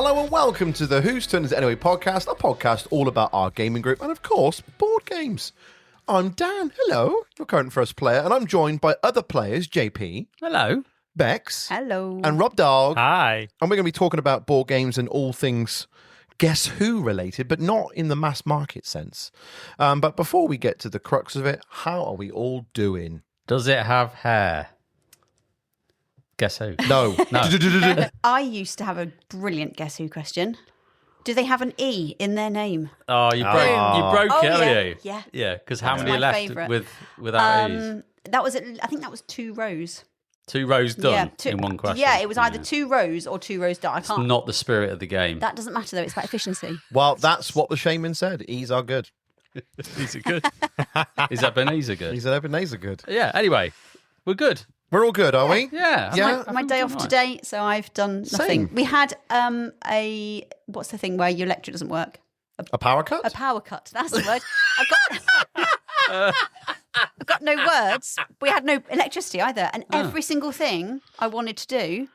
Hello and welcome to the Whose Turn Is It Anyway podcast, a podcast all about our gaming group and, of course, board games. I'm Dan, hello, your current first player, and I'm joined by other players, JP. Hello. Bex. Hello. And Rob Dog. Hi. And we're going to be talking about board games and all things Guess Who related, but not in the mass market sense. But before we get to the crux of it, how are we all doing? Does it have hair? Guess who? No. I used to have a brilliant Guess Who question. Do they have an E in their name? Oh, you broke it, haven't yeah. you? Yeah. Yeah, because how That's many my left favourite. without E's? That was, I think that was 2 rows. 2 rows done Yeah, in one question. Yeah, it was either 2 rows or 2 rows done. I It's can't. not the spirit of the game. That doesn't matter though. It's about efficiency. Well, that's what the shaman said. E's are good. These are good. Is that Ebenezer good? He said Ebenezer good. Yeah, anyway, we're good. We're all good, are we? Yeah. Yeah. My day off today, so I've done nothing. Same. We had what's the thing where your electric doesn't work? A power cut? A power cut. That's the word. I've got no words. We had no electricity either, and every single thing I wanted to do.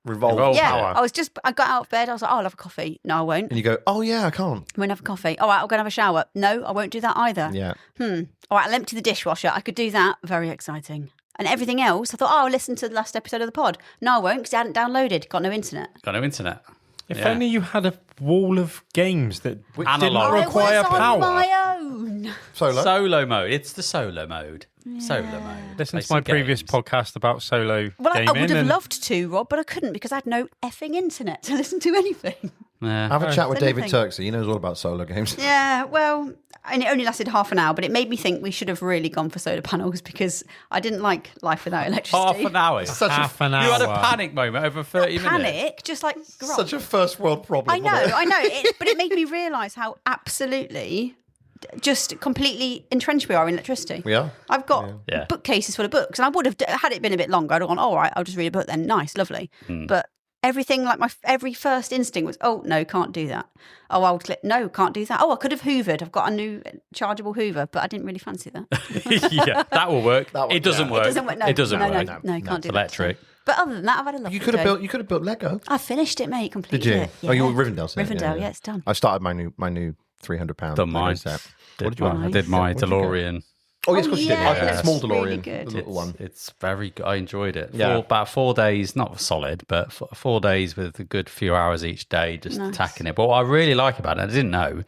Revolve Yeah, power. I got out of bed. I was like, oh, I'll have a coffee. No, I won't. And you go, oh yeah, I can't. I'm going to have a coffee. All right, I'm going to have a shower. No, I won't do that either. Yeah. All right, I'll empty the dishwasher. I could do that. Very exciting. And everything else, I thought, oh, I'll listen to the last episode of the pod. No, I won't because I hadn't downloaded. Got no internet. Got no internet. If only you had a wall of games that didn't Analog. require I was power. on my own. Solo mode. It's the solo mode. Solo mode. Listen Play to my some previous games. podcast about solo Well, I gaming. would have and loved to, Rob, but I couldn't because I had no effing internet to listen to anything. Yeah. Have a chat with It's David anything. Turksey. He knows all about solo games. Yeah, well, and it only lasted half an hour, but it made me think we should have really gone for solar panels because I didn't like life without electricity. Half an hour. half an hour. You had a panic moment over 30 minutes. Panic, just like grok. Such a first world problem. I know, wasn't it? but it made me realise how absolutely, just completely entrenched we are in electricity. We are. I've got Yeah. bookcases full of books, and I would have had it been a bit longer. I'd have gone, all right, I'll just read a book then. Nice, lovely. But everything, like every first instinct was, oh no, can't do that. Oh, I'll click. No, can't do that. Oh, I could have hoovered. I've got a new chargeable hoover, but I didn't really fancy that. Yeah, that will work. That will- It doesn't yeah. work. It doesn't work. No, It doesn't no, work. No, you can't do It's electric. that. But other than that, I've had a lovely You could have day. built Lego. I finished it, mate. Completed Did you? it. Oh, you were Yeah. Rivendell set. Rivendell, yeah, it's done. I started my new £300 Done mine. set. Did did you mine. have? I did my What did you get? DeLorean. Oh yes, of Oh, course you did. yeah, I got it's a small really DeLorean, good. the little one. It's very good. I enjoyed it. Yeah. About 4 days, not solid, but 4 days with a good few hours each day just attacking it. But what I really like about it, I didn't know,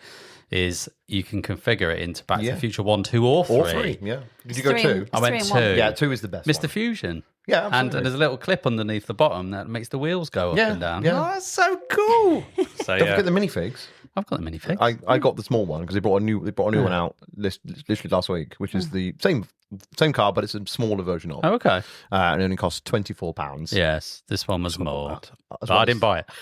is you can configure it into Back to Yeah. the Future 1, 2 or 3. All three, yeah. Did you go Three 2? and- I went 3 and 2. 1. Yeah, 2 is the best. Mr. one. Fusion. Yeah, And absolutely. there's a little clip underneath the bottom that makes the wheels go up Yeah, and down. yeah. Oh, that's so cool. So Don't yeah, forget the minifigs. I've got the minifig. I got the small one because they brought a new one out literally last week, which is the same car, but it's a smaller version of. Oh, okay. And it only costs £24. Yes, this one was more. bad. As But well I as- didn't buy it. You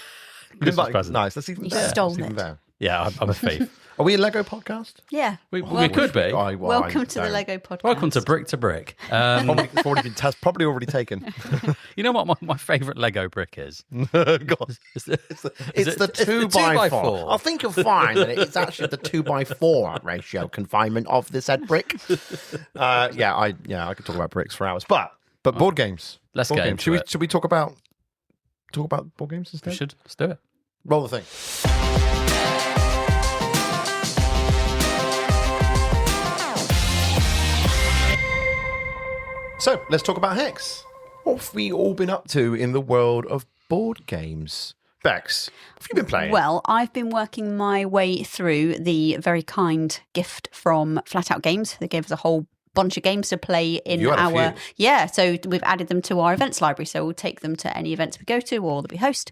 didn't Christmas buy- present. Nice. That's even You better. stole That's even it. better. Yeah, I'm a thief. Are we a Lego podcast? Yeah. We could be. Welcome to the Lego podcast. Welcome to Brick to Brick. It's probably already taken. You know what my favourite Lego brick is? God. It's the, It's the 2x4. I think you'll find that it's actually the 2x4 ratio confinement of the said brick. I could talk about bricks for hours, but board games. Let's board get games. into it. Should we talk about board games instead? We should. Let's do it. Roll the thing. So let's talk about Hex. What have we all been up to in the world of board games? Bex, what have you been playing? Well, I've been working my way through the very kind gift from Flatout Games. They gave us a whole bunch of games to play in You had a our few. yeah. So we've added them to our events library. So we'll take them to any events we go to or that we host.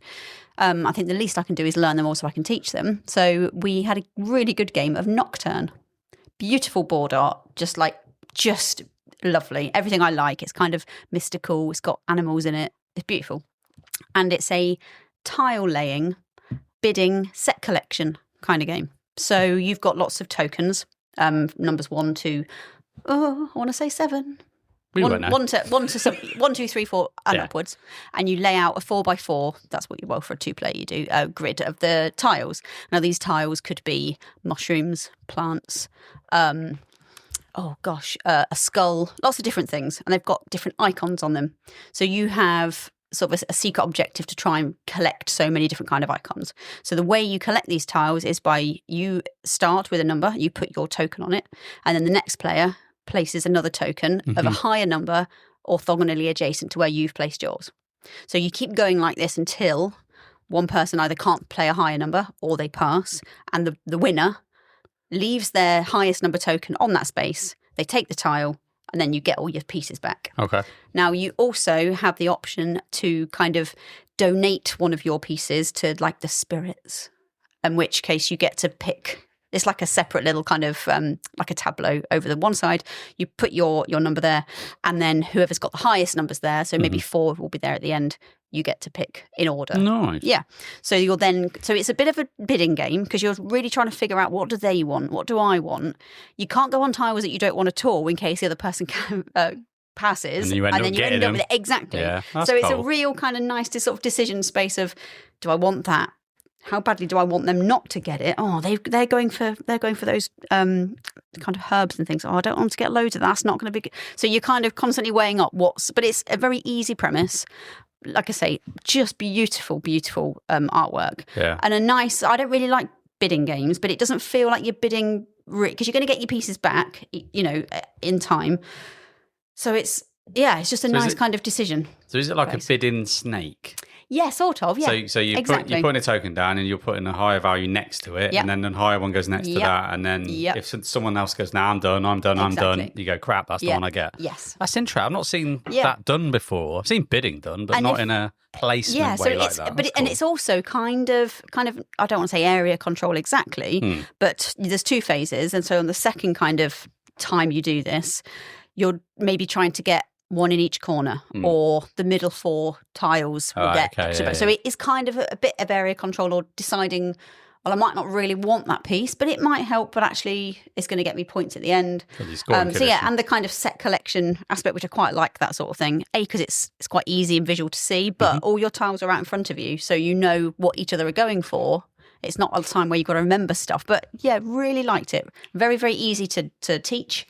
I think the least I can do is learn them all so I can teach them. So we had a really good game of Nocturne. Beautiful board art, just lovely. Everything I like. It's kind of mystical. It's got animals in it. It's beautiful. And it's a tile laying, bidding, set collection kind of game. So you've got lots of tokens, numbers 1 to, I want to say 7. We won't know. 1 to some, 1, 2, 3, 4 and Yeah. upwards. And you lay out a 4x4, that's what for a 2-player you do, a grid of the tiles. Now these tiles could be mushrooms, plants, a skull, lots of different things. And they've got different icons on them. So you have sort of a secret objective to try and collect so many different kind of icons. So the way you collect these tiles is by you start with a number, you put your token on it, and then the next player places another token of a higher number orthogonally adjacent to where you've placed yours. So you keep going like this until one person either can't play a higher number or they pass, and the winner leaves their highest number token on that space. They take the tile, and then you get all your pieces back. Okay. Now, you also have the option to kind of donate one of your pieces to like the spirits, in which case you get to pick. It's like a separate little kind of like a tableau over the one side. You put your number there, and then whoever's got the highest numbers there, so maybe 4 will be there at the end, you get to pick in order. Nice. Yeah. So it's a bit of a bidding game because you're really trying to figure out what do they want? What do I want? You can't go on tiles that you don't want at all in case the other person can, passes. And then you end up with it. Exactly. Yeah, so it's a real kind of nice sort of decision space of, do I want that? How badly do I want them not to get it? Oh, they're going for those kind of herbs and things. Oh, I don't want to get loads of that. That's not going to be good. So you're kind of constantly weighing up but it's a very easy premise. Like I say, just beautiful artwork. Yeah. And I don't really like bidding games, but it doesn't feel like you're bidding because you're going to get your pieces back, in time. So it's just a nice kind of decision. So is it like a bidding snake? Yeah, sort of. Yeah. So you're putting a token down and you're putting a higher value next to it, and then the higher one goes next to that, and then if someone else goes, "Now I'm done," you go, "Crap, that's the one I get." Yes, that's interesting. I've not seen that done before. I've seen bidding done, but not in a placement way like that. And it's also kind of I don't want to say area control exactly, but there's 2 phases, and so on the second kind of time you do this, you're maybe trying to get 1 in each corner, or the middle 4 tiles will get extra. So it is kind of a bit of area control, or deciding, well, I might not really want that piece, but it might help, but actually it's going to get me points at the end. And the kind of set collection aspect, which I quite like that sort of thing. Because it's quite easy and visual to see, but all your tiles are out in front of you, so you know what each other are going for. It's not all the time where you've got to remember stuff, but really liked it. Very, very easy to teach.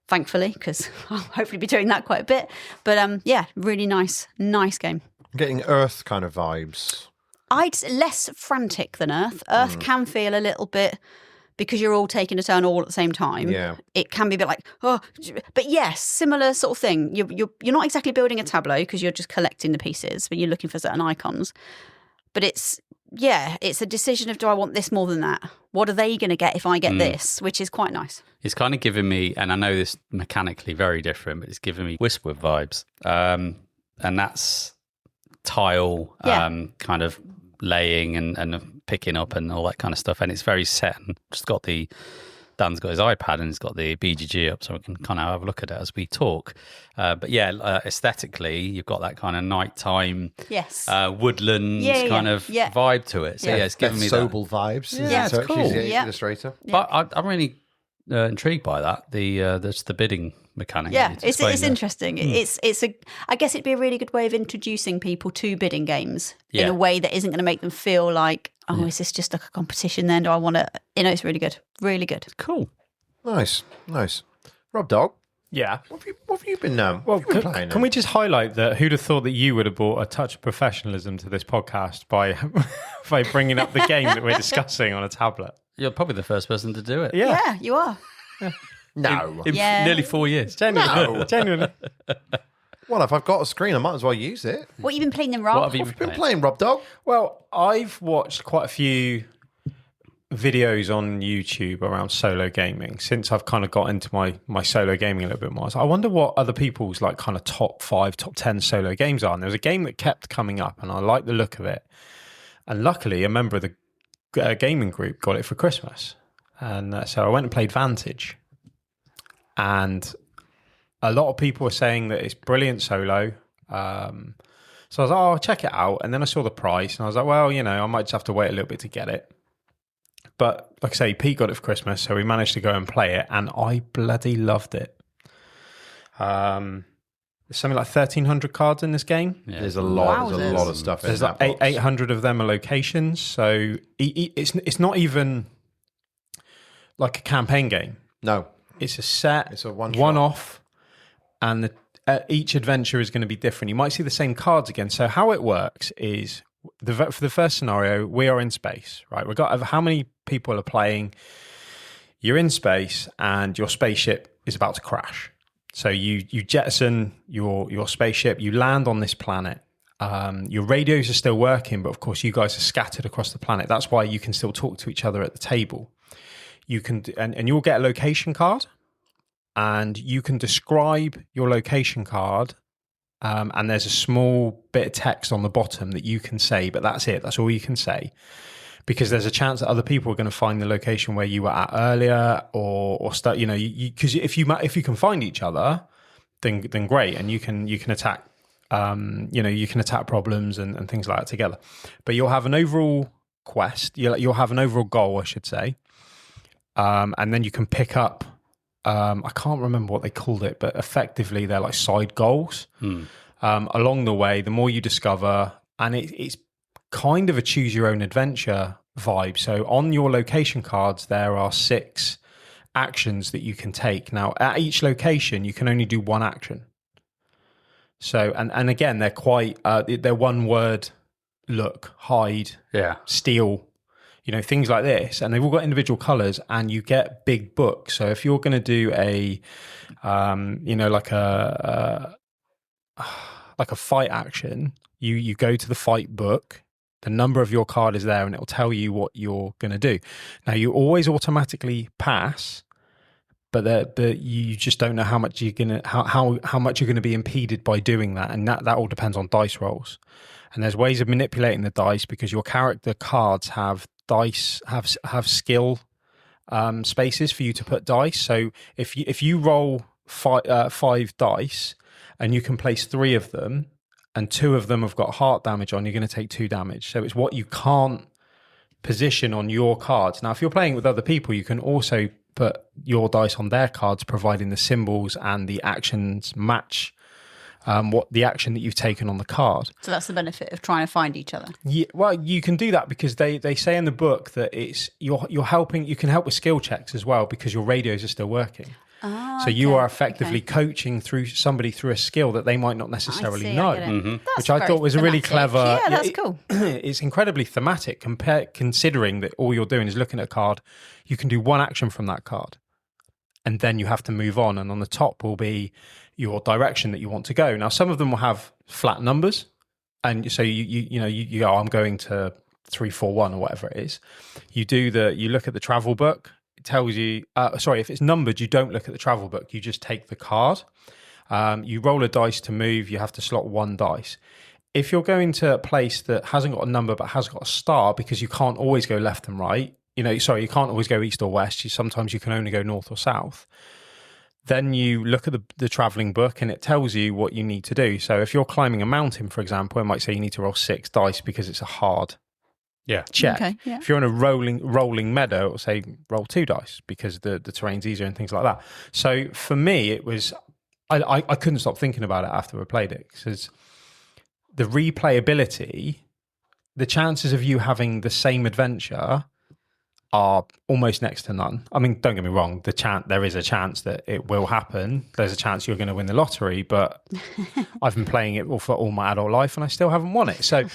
Thankfully, because I'll hopefully be doing that quite a bit. But really nice game. I'm getting Earth kind of vibes. Less frantic than Earth. Earth can feel a little bit, because you're all taking a turn all at the same time. Yeah, it can be a bit like, but yes, similar sort of thing. You're not exactly building a tableau because you're just collecting the pieces, but you're looking for certain icons. But it's a decision of, do I want this more than that? What are they going to get if I get this? Which is quite nice. It's kind of giving me, and I know this mechanically very different, but it's giving me Whisper vibes. And that's tile kind of laying and picking up and all that kind of stuff. And it's very set. And just Dan's got his iPad and he's got the BGG up, so we can kind of have a look at it as we talk. But aesthetically, you've got that kind of nighttime, woodland kind of vibe to it. So it's giving me Sobel vibes. Yeah, it's cool. She's the illustrator. But I'm really intrigued by that. The bidding mechanic. Yeah, it's interesting. I guess it'd be a really good way of introducing people to bidding games in a way that isn't going to make them feel like, is this just like a competition then? Do I want to, it's really good. Really good. Cool. Nice. Rob Dog. Yeah. What have you been playing? Can we just highlight that who'd have thought that you would have brought a touch of professionalism to this podcast by bringing up the game that we're discussing on a tablet? You're probably the first person to do it. Yeah, you are. No. In nearly 4 years. Genuinely. Well, if I've got a screen, I might as well use it. What have you been playing then, Rob? What have you been playing, Rob Dog? Well, I've watched quite a few videos on YouTube around solo gaming since I've kind of got into my solo gaming a little bit more. So I wonder what other people's like kind of top 5, top 10 solo games are. And there was a game that kept coming up and I like the look of it. And luckily, a member of the gaming group got it for Christmas. And so I went and played Vantage. And a lot of people were saying that it's brilliant solo. So I was like, I'll check it out. And then I saw the price and I was like, well, I might just have to wait a little bit to get it. But like I say, Pete got it for Christmas, so we managed to go and play it, and I bloody loved it. There's something like 1,300 cards in this game. Yeah. There's a lot of stuff. There's like 800 of them are locations, so it's not even like a campaign game. No, it's a set. It's a one-shot. one-off, and each adventure is going to be different. You might see the same cards again. So how it works is for the first scenario, we are in space, right? We've got how many people are playing. You're in space and your spaceship is about to crash. So you jettison your spaceship, you land on this planet. Your radios are still working, but of course you guys are scattered across the planet. That's why you can still talk to each other at the table. You can, and you'll get a location card, and you can describe your location card. And there's a small bit of text on the bottom that you can say, but that's it. That's all you can say. Because there's a chance that other people are going to find the location where you were at earlier, or start. Because if you can find each other, then great, and you can attack. You can attack problems and things like that together. But you'll have an overall quest. You'll have an overall goal, I should say, and then you can pick up. I can't remember what they called it, but effectively they're like side goals. Along the way. The more you discover, and it's kind of a choose your own adventure vibe. So on your location cards, there are 6 actions that you can take. Now, at each location, you can only do one action. So, and again, they're quite, they're one word: look, hide, steal, things like this. And they've all got individual colors, and you get big books. So if you're going to do a fight action, you go to the fight book. The number of your card is there, and it'll tell you what you're going to do. Now, you always automatically pass, but you just don't know how much you're going to how much you're going to be impeded by doing that, and that all depends on dice rolls. And there's ways of manipulating the dice, because your character cards have dice have skill spaces for you to put dice. So if you roll 5 dice, and you can place 3 of them, and 2 of them have got heart damage on, you're going to take 2 damage. So it's what you can't position on your cards. Now, if you're playing with other people, you can also put your dice on their cards, providing the symbols and the actions match what the action that you've taken on the card. So that's the benefit of trying to find each other. Yeah, well, you can do that because they say in the book that it's you're helping. You can help with skill checks as well, because your radios are still working. So you are effectively coaching somebody through a skill that they might not necessarily know, which I thought was a really clever. Yeah, that's cool. It's incredibly thematic, considering that all you're doing is looking at a card. You can do one action from that card, and then you have to move on. And on the top will be your direction that you want to go. Now, some of them will have flat numbers, and so you go, I'm going to 341 or whatever it is. You look at the travel book. Tells you, if it's numbered, you don't look at the travel book. You just take the card. You roll a dice to move. You have to slot 1 dice. If you're going to a place that hasn't got a number but has got a star, because you can't always go left and right, you can't always go east or west. Sometimes you can only go north or south. Then you look at the traveling book, and it tells you what you need to do. So if you're climbing a mountain, for example, it might say you need to roll 6 dice because it's a hard check. Okay, yeah. If you're in a rolling meadow, it'll say roll 2 dice because the terrain's easier and things like that. So for me, it was I couldn't stop thinking about it after I played it, because the replayability, the chances of you having the same adventure are almost next to none. I mean, don't get me wrong, there is a chance that it will happen. There's a chance you're going to win the lottery, but I've been playing it for all my adult life and I still haven't won it. So,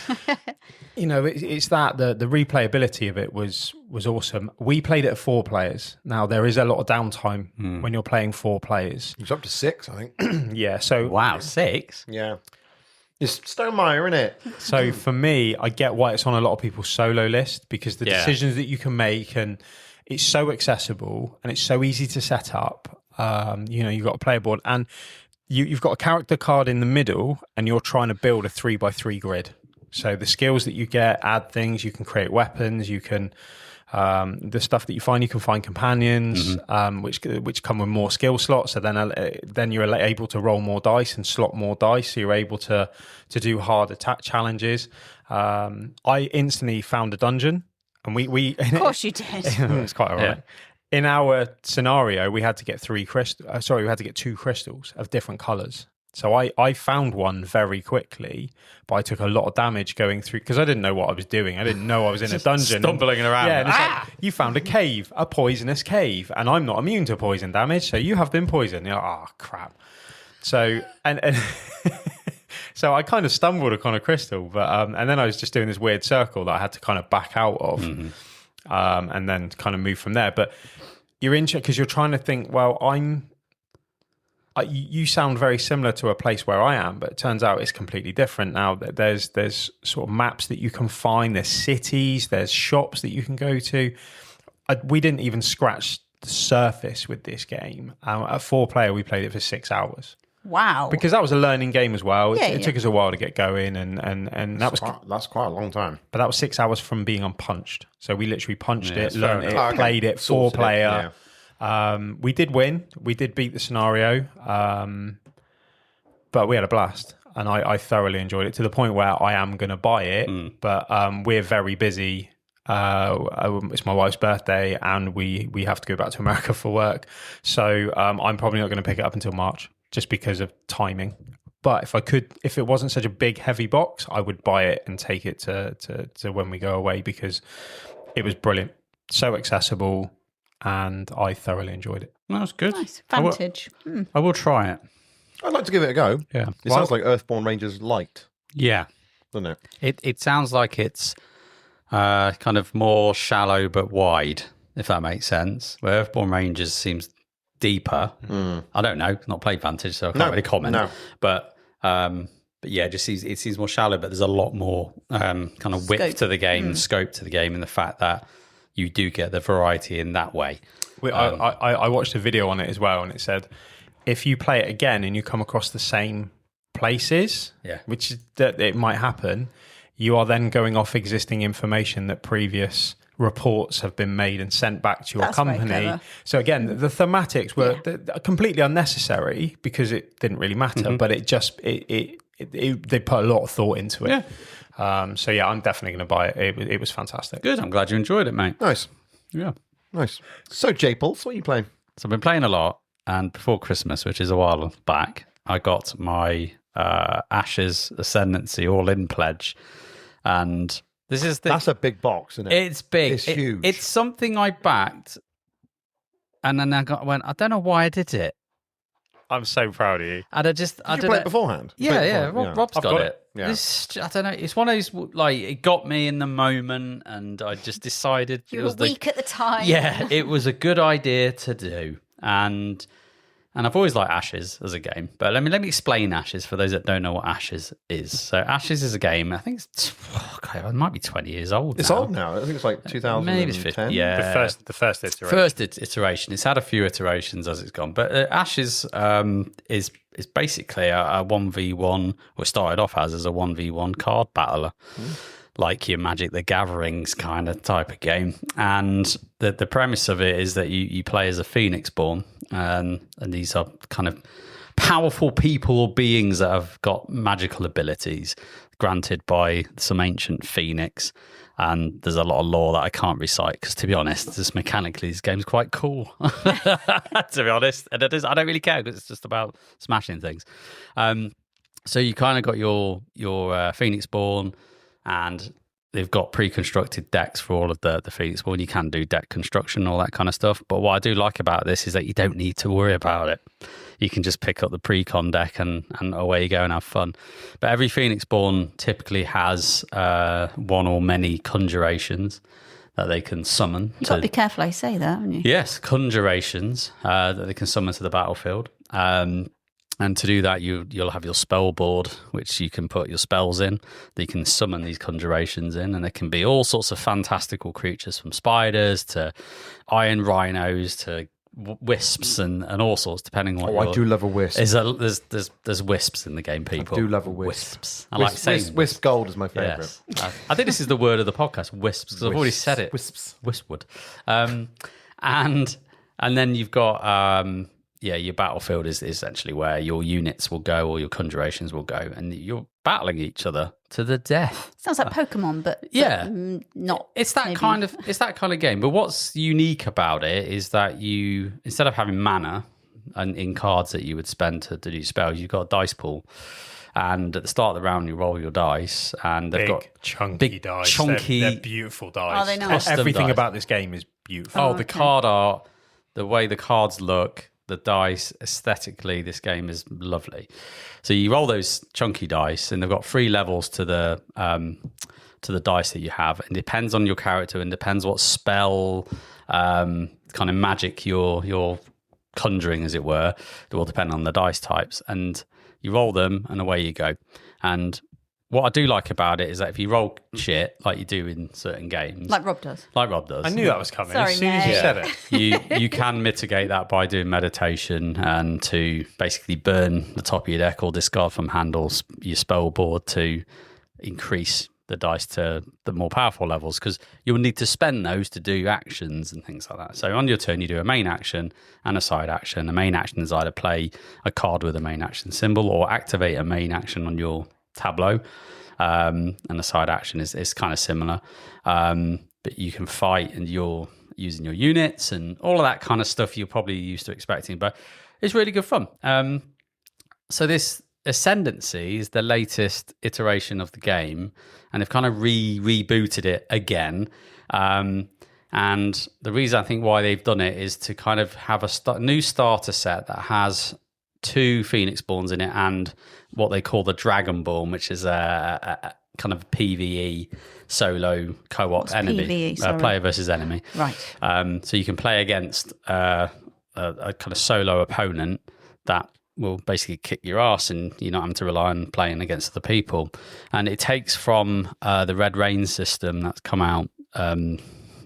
it's that the replayability of it was awesome. We played it at 4 players. Now, there is a lot of downtime when you're playing 4 players. It's up to 6, I think. Yeah. So wow, 6? Yeah. It's Stonemaier, isn't it? So for me, I get why it's on a lot of people's solo list, because the decisions that you can make, and it's so accessible and it's so easy to set up. You've got a player board, and you've got a character card in the middle, and you're trying to build a 3x3 grid. So the skills that you get add things. You can create weapons. You can the stuff that you can find companions, which come with more skill slots. So then you're able to roll more dice and slot more dice. So you're able to do hard attack challenges. I instantly found a dungeon, and we of course you did. It's quite ironic. Yeah. In our scenario, we had to get 2 crystals of different colors. So I found one very quickly, but I took a lot of damage going through, because I didn't know what I was doing. I didn't know I was in a dungeon. Stumbling around. Yeah, and it's like, you found a cave, a poisonous cave, and I'm not immune to poison damage, so you have been poisoned. You're like, oh, crap. So and so I kind of stumbled upon a crystal, but and then I was just doing this weird circle that I had to kind of back out of, and then kind of move from there. But you're interested because you're trying to think. Well, you sound very similar to a place where I am, but it turns out it's completely different. Now there's sort of maps that you can find, there's cities, there's shops that you can go to. We didn't even scratch the surface with this game. At 4-player, we played it for 6 hours. Wow! Because that was a learning game as well. It took us a while to get going, and that's quite a long time. But that was 6 hours from being unpunched. So we literally punched it, learned it, played it, 4-player. We did win. We did beat the scenario, but we had a blast, and I thoroughly enjoyed it to the point where I am going to buy it. But we're very busy. It's my wife's birthday, and we have to go back to America for work. So I'm probably not going to pick it up until March, just because of timing. But if it wasn't such a big, heavy box, I would buy it and take it to when we go away, because it was brilliant, so accessible. And I thoroughly enjoyed it. That was good. Nice. Vantage. I will try it. I'd like to give it a go. Yeah. It sounds like Earthborn Rangers light, Yeah. doesn't it? It sounds like it's kind of more shallow but wide, if that makes sense. Where Earthborn Rangers seems deeper. I don't know. Not played Vantage, so I can't really comment. No. But yeah, it seems more shallow, but there's a lot more kind of width Scope. to the game, scope to the game, and the fact that you do get the variety in that way. I watched a video on it as well, and it said if you play it again and you come across the same places, which is that it might happen, you are then going off existing information that previous reports have been made and sent back to your company. So again, the thematics were completely unnecessary because it didn't really matter, but it just they put a lot of thought into it. So yeah, I'm definitely going to buy it. It was fantastic. Good. I'm glad you enjoyed it, mate. Nice. Yeah. Nice. So, J-Pulse, what are you playing? So I've been playing a lot, and before Christmas, which is a while back, I got my Ashes Ascendancy all-in pledge, and that's a big box, isn't it? It's big. It's huge. It's something I backed, and then I went, I don't know why I did it. I'm so proud of you. And Did you play it beforehand? Yeah. Rob's got it. Yeah. I don't know. It's one of those, like, it got me in the moment, and I just decided You were weak at the time. Yeah, it was a good idea to do, and I've always liked Ashes as a game. But let me explain Ashes for those that don't know what Ashes is. So Ashes is a game. I think it might be 20 years old. It's old now. I think it's like 2010. Maybe it's 50. Yeah, the first iteration. First iteration. It's had a few iterations as it's gone, but Ashes is basically a 1v1. Well, it started off as a 1v1 card battler, like your Magic the Gatherings kind of type of game. And the premise of it is that you play as a Phoenix born, and these are kind of powerful people or beings that have got magical abilities granted by some ancient Phoenix. And there's a lot of lore that I can't recite because, to be honest, just mechanically, this game's quite cool. To be honest, and I don't really care because it's just about smashing things. So you kind of got your Phoenix born, and they've got pre-constructed decks for all of the Phoenix born. You can do deck construction, all that kind of stuff. But what I do like about this is that you don't need to worry about it. You can just pick up the pre-con deck and away you go and have fun. But every Phoenix born typically has one or many conjurations that they can summon. You've got to be careful how you say that, haven't you? Yes, conjurations that they can summon to the battlefield. And to do that, you'll have your spell board, which you can put your spells in. You can summon these conjurations in, and there can be all sorts of fantastical creatures, from spiders to iron rhinos to wisps and all sorts, depending on what. I do love a wisp. There's wisps in the game, people. I do love a wisp. Wisps. I like saying wisp gold is my favourite. Yes. I think this is the word of the podcast, wisps, because I've already said it. Wisps. Wispwood. And then you've got your battlefield is essentially where your units will go or your conjurations will go, and you're battling each other to the death. Sounds like Pokemon, but not. It's that maybe. kind of game. But what's unique about it is that you, instead of having mana and in cards that you would spend to do spells, you've got a dice pool. And at the start of the round, you roll your dice, and they've got chunky dice. They're beautiful dice. Oh, they know. Everything dice. about this game is beautiful. The card art, the way the cards look, the dice aesthetically, this game is lovely. So you roll those chunky dice, and they've got 3 levels to the dice that you have. It depends on your character and depends what spell kind of magic you're conjuring, as it were. It will depend on the dice types, and you roll them, and away you go. And what I do like about it is that if you roll shit like you do in certain games, Like Rob does. I knew that was coming Sorry, as soon as you mate. said it. you can mitigate that by doing meditation and to basically burn the top of your deck or discard from handles your spell board to increase the dice to the more powerful levels, because you'll need to spend those to do actions and things like that. So on your turn, you do a main action and a side action. The main action is either play a card with a main action symbol or activate a main action on your tableau. And the side action is kind of similar. But you can fight and you're using your units and all of that kind of stuff you're probably used to expecting. But it's really good fun. So this Ascendancy is the latest iteration of the game, and they've kind of rebooted it again. And the reason I think why they've done it is to kind of have a new starter set that has 2 Phoenix Spawns in it and what they call the Dragonborn, which is a kind of PvE solo co-op. What's enemy, PvE? Sorry. Player versus enemy. Right. So you can play against a kind of solo opponent that will basically kick your ass, and you're not having to rely on playing against other people. And it takes from the Red Rain system that's come out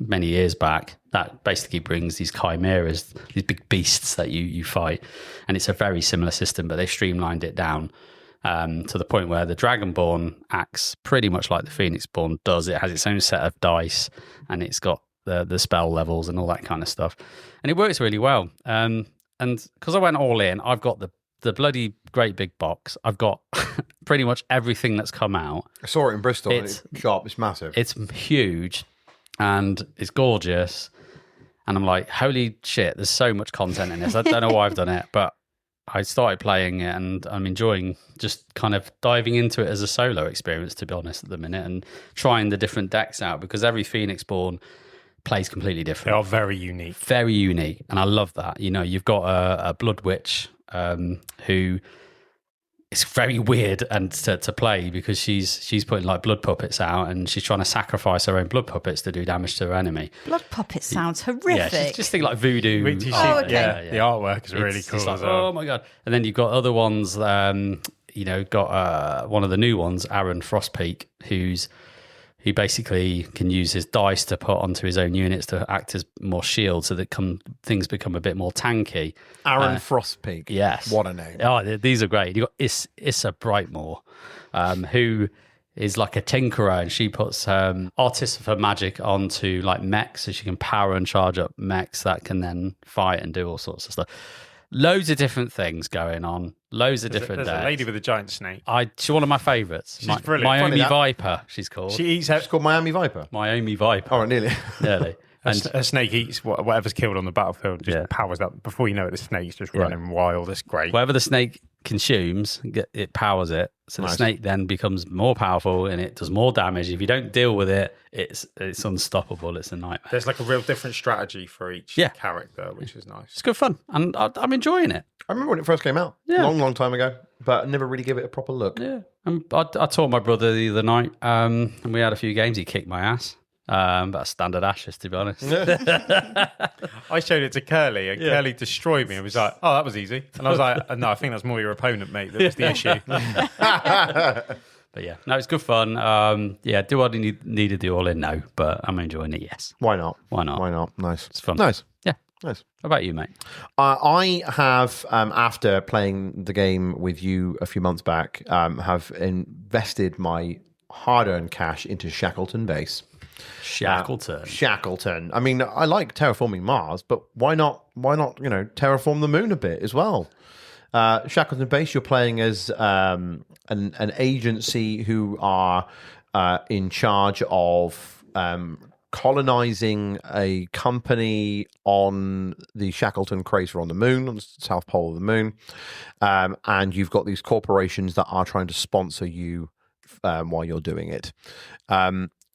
many years back, that basically brings these chimeras, these big beasts that you fight. And it's a very similar system, but they streamlined it down to the point where the Dragonborn acts pretty much like the Phoenixborn does. It has its own set of dice, and it's got the spell levels and all that kind of stuff. And it works really well. And because I went all in, I've got the bloody great big box. I've got pretty much everything that's come out. I saw it in Bristol. It's sharp. It's massive. It's huge and it's gorgeous. And I'm like, holy shit, there's so much content in this. I don't know why I've done it, but I started playing it and I'm enjoying just kind of diving into it as a solo experience, to be honest, at the minute, and trying the different decks out, because every Phoenixborn plays completely different. They are very unique. Very unique. And I love that. You know, you've got a Blood Witch who is very weird and to play, because she's putting like blood puppets out and she's trying to sacrifice her own blood puppets to do damage to her enemy. Blood puppet sounds horrific. Yeah, she's just think like voodoo. Okay. Yeah, the artwork is really cool. It's like, as well. oh my god! And then you've got other ones. Got one of the new ones, Aaron Frostpeak, he basically can use his dice to put onto his own units to act as more shield, so that things become a bit more tanky. Aaron Frostpeak. Yes. What a name. Oh, these are great. You've got Issa Brightmore, who is like a tinkerer, and she puts artists of her magic onto like mechs, so she can power and charge up mechs that can then fight and do all sorts of stuff. Loads of different things going on. Loads of different There's decks. a lady with a giant snake. She's one of my favourites. She's brilliant. Miami Viper, she's called. She eats her. It's called Miami Viper. Miami Viper. Oh, nearly. Nearly. And a snake eats whatever's killed on the battlefield, just Yeah. powers up. Before you know it, the snake's just running wild. It's great. Whatever the snake consumes, it powers it. So Nice. the snake then becomes more powerful and it does more damage. If you don't deal with it, it's unstoppable. It's a nightmare. There's like a real different strategy for each Yeah. character, which is nice. It's good fun, and I'm enjoying it. I remember when it first came out. Yeah. Long time ago. But I never really gave it a proper look. Yeah, I taught my brother the other night, and we had a few games. He kicked my ass. But standard Ashes, to be honest. I showed it to Curly, and Curly destroyed me. It was like, oh, that was easy. And I was like, no, I think that's more your opponent, mate. That was the issue. But yeah, no, it's good fun. Do I need to do all in? No, but I'm enjoying it. Yes. Why not? Why not? Why not? Nice. It's fun. Nice. Yeah. Nice. What about you, mate? I have, after playing the game with you a few months back, have invested my hard-earned cash into Shackleton Base. Shackleton. Shackleton. I mean, I like terraforming Mars, but why not? Terraform the moon a bit as well? Shackleton Base. You're playing as an agency who are in charge of colonizing a company on the Shackleton crater on the moon, on the south pole of the moon, and you've got these corporations that are trying to sponsor you while you're doing it.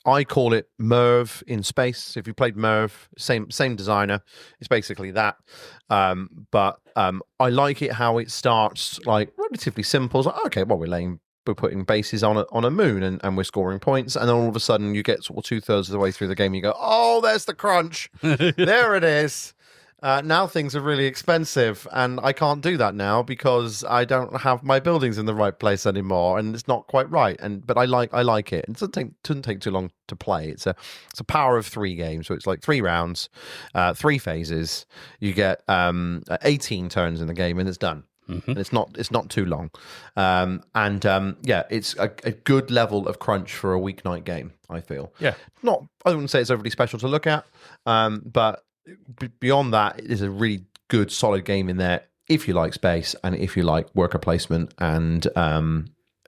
I call it Merv in space. If you played Merv, same designer. It's basically that. But I like it how it starts like relatively simple. It's like, okay, well, we're putting bases on a moon and we're scoring points, and then all of a sudden you get sort of 2/3 of the way through the game, you go, oh, there's the crunch. There it is. Now things are really expensive, and I can't do that now because I don't have my buildings in the right place anymore, and it's not quite right. But I like it. It doesn't take too long to play. It's a power of 3 games, so it's like 3 rounds, 3 phases. You get 18 turns in the game, and it's done. Mm-hmm. And it's not too long, it's a good level of crunch for a weeknight game. I feel, I wouldn't say it's overly special to look at, but beyond that, it is a really good, solid game in there if you like space and if you like worker placement and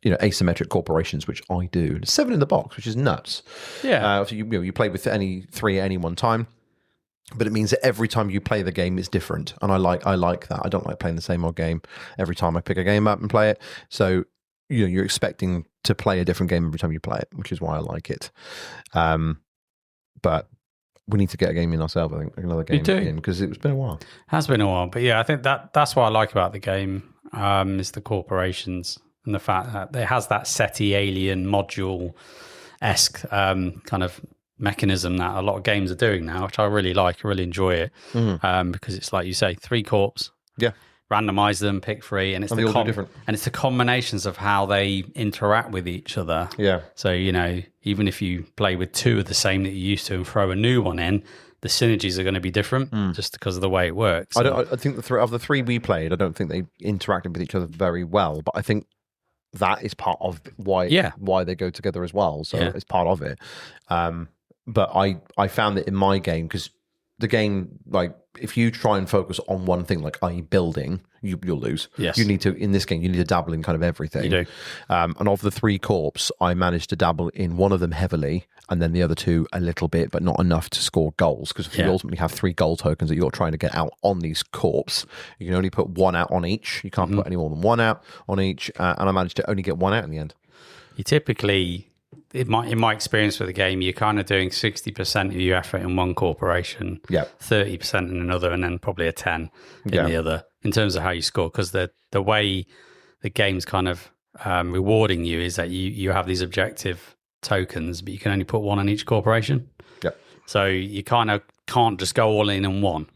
asymmetric corporations, which I do. 7 in the box, which is nuts. Yeah, so you play with any 3 at any one time, but it means that every time you play the game, it's different, and I like that. I don't like playing the same old game every time I pick a game up and play it. So you're expecting to play a different game every time you play it, which is why I like it. But we need to get a game in ourselves, I think, another game in, because it's been a while. Has been a while. But yeah, I think that's what I like about the game, is the corporations and the fact that it has that SETI alien module-esque kind of mechanism that a lot of games are doing now, which I really like. I really enjoy it, because it's like you say, 3 corps. Yeah. Randomize them, pick 3, and it's the combinations of how they interact with each other. Yeah. So even if you play with 2 of the same that you used to and throw a new one in, the synergies are going to be different just because of the way it works. I think of the 3 we played, I don't think they interacted with each other very well, but I think that is part of why they go together as well. So it's part of it. But I found that in my game, because the game, like, if you try and focus on one thing, like i.e. building, you'll lose. Yes. In this game, you need to dabble in kind of everything. You do. And of the 3 corps, I managed to dabble in one of them heavily, and then the other 2 a little bit, but not enough to score goals, because you ultimately have 3 goal tokens that you're trying to get out on these corps. You can only put 1 out on each. You can't put any more than 1 out on each, and I managed to only get 1 out in the end. You typically... In my experience with the game, you're kind of doing 60% of your effort in one corporation, 30% in another, and then probably a 10 in the other, in terms of how you score. Because the way the game's kind of rewarding you is that you have these objective tokens, but you can only put 1 on each corporation. Yeah. So you kind of can't just go all in on 1.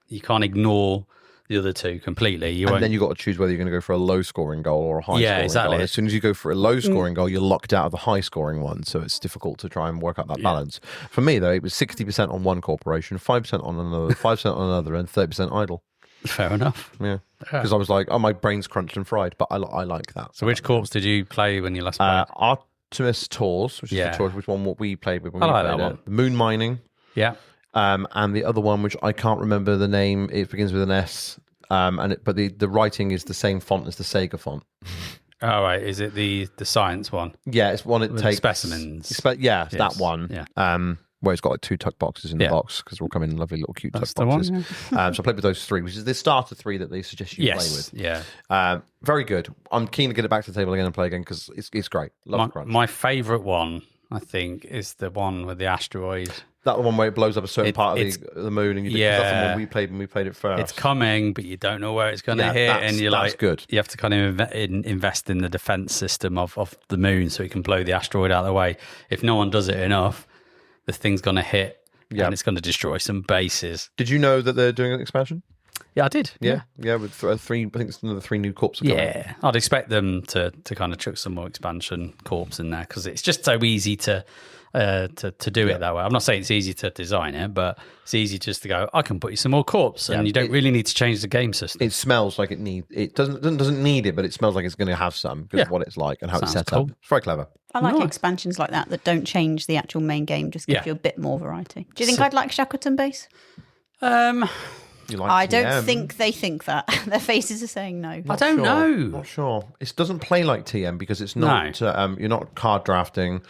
You can't ignore the other 2 completely. Then you've got to choose whether you're going to go for a low-scoring goal or a high-scoring goal. As soon as you go for a low-scoring goal, you're locked out of the high-scoring one, so it's difficult to try and work out that balance. For me, though, it was 60% on one corporation, 5% on another, 5% on another, and 30% idle. Fair enough. Yeah. Because I was like, oh, my brain's crunched and fried, but I like that. So which corps did you play when you last played? Artemis Taurs, which is the choice, which one what we played with when we played that one. Moon mining. Yeah. And the other one, which I can't remember the name, it begins with an S. But the writing is the same font as the Sega font. Oh, right. Is it the science one? Yeah, it's one with takes specimens. It's that one. Yeah. Where it's got like 2 tuck boxes in the box, because they're all come in lovely little cute tuck boxes. One, so I played with those 3, which is the starter 3 that they suggest you play with. Yeah. Very good. I'm keen to get it back to the table again and play again, because it's great. Love Crunch. My favourite one, I think, is the one with the asteroid. That the one where it blows up a certain part of the moon, and that's the one we played when we played it first. It's coming, but you don't know where it's going to hit, and you're like, good. You have to kind of invest in the defense system of the moon so it can blow the asteroid out of the way. If no one does it enough, the thing's going to hit, and it's going to destroy some bases. Did you know that they're doing an expansion? Yeah, I did. Yeah, with 3. I think it's another 3 new corps. Yeah, I'd expect them to kind of chuck some more expansion corps in there, because it's just so easy to do it that way. I'm not saying it's easy to design it, but it's easy just to go, I can put you some more corps, and you don't really need to change the game system. It smells like it doesn't need it, but it smells like it's going to have some, because of what it's like and how it's set up. It's very clever. I like expansions like that don't change the actual main game, just give you a bit more variety. Do you think I'd like Shackleton Base? I don't think they think that. Their faces are saying no. I don't know. Not sure. It doesn't play like TM, because it's not. You're not card drafting.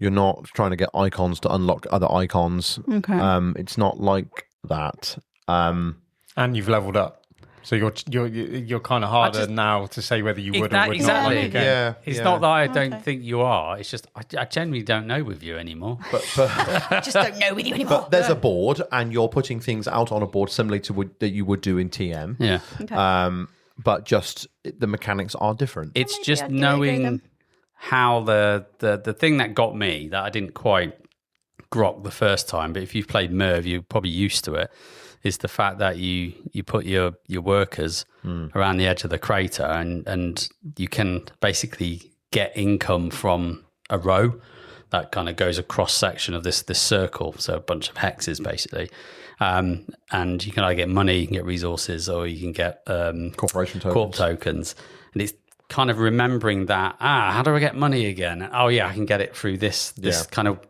You're not trying to get icons to unlock other icons. Okay. It's not like that. And you've leveled up. So you're kind of harder now to say whether you would or would not like a game. Yeah, It's not that I don't think you are. It's just I genuinely don't know with you anymore. But Just don't know with you anymore. but there's a board, and you're putting things out on a board similarly to that you would do in TM. Yeah. Okay. But just the mechanics are different. It's maybe just I'd give it a go knowing then. how the thing that got me that I didn't quite grok the first time, but if you've played Merv, you're probably used to it, is the fact that you put your workers around the edge of the crater and you can basically get income from a row that kind of goes across section of this circle, so a bunch of hexes basically. And you can either get money, you can get resources, or you can get Corporation tokens. corp tokens. And it's kind of remembering that, how do I get money again? Oh yeah, I can get it through this kind of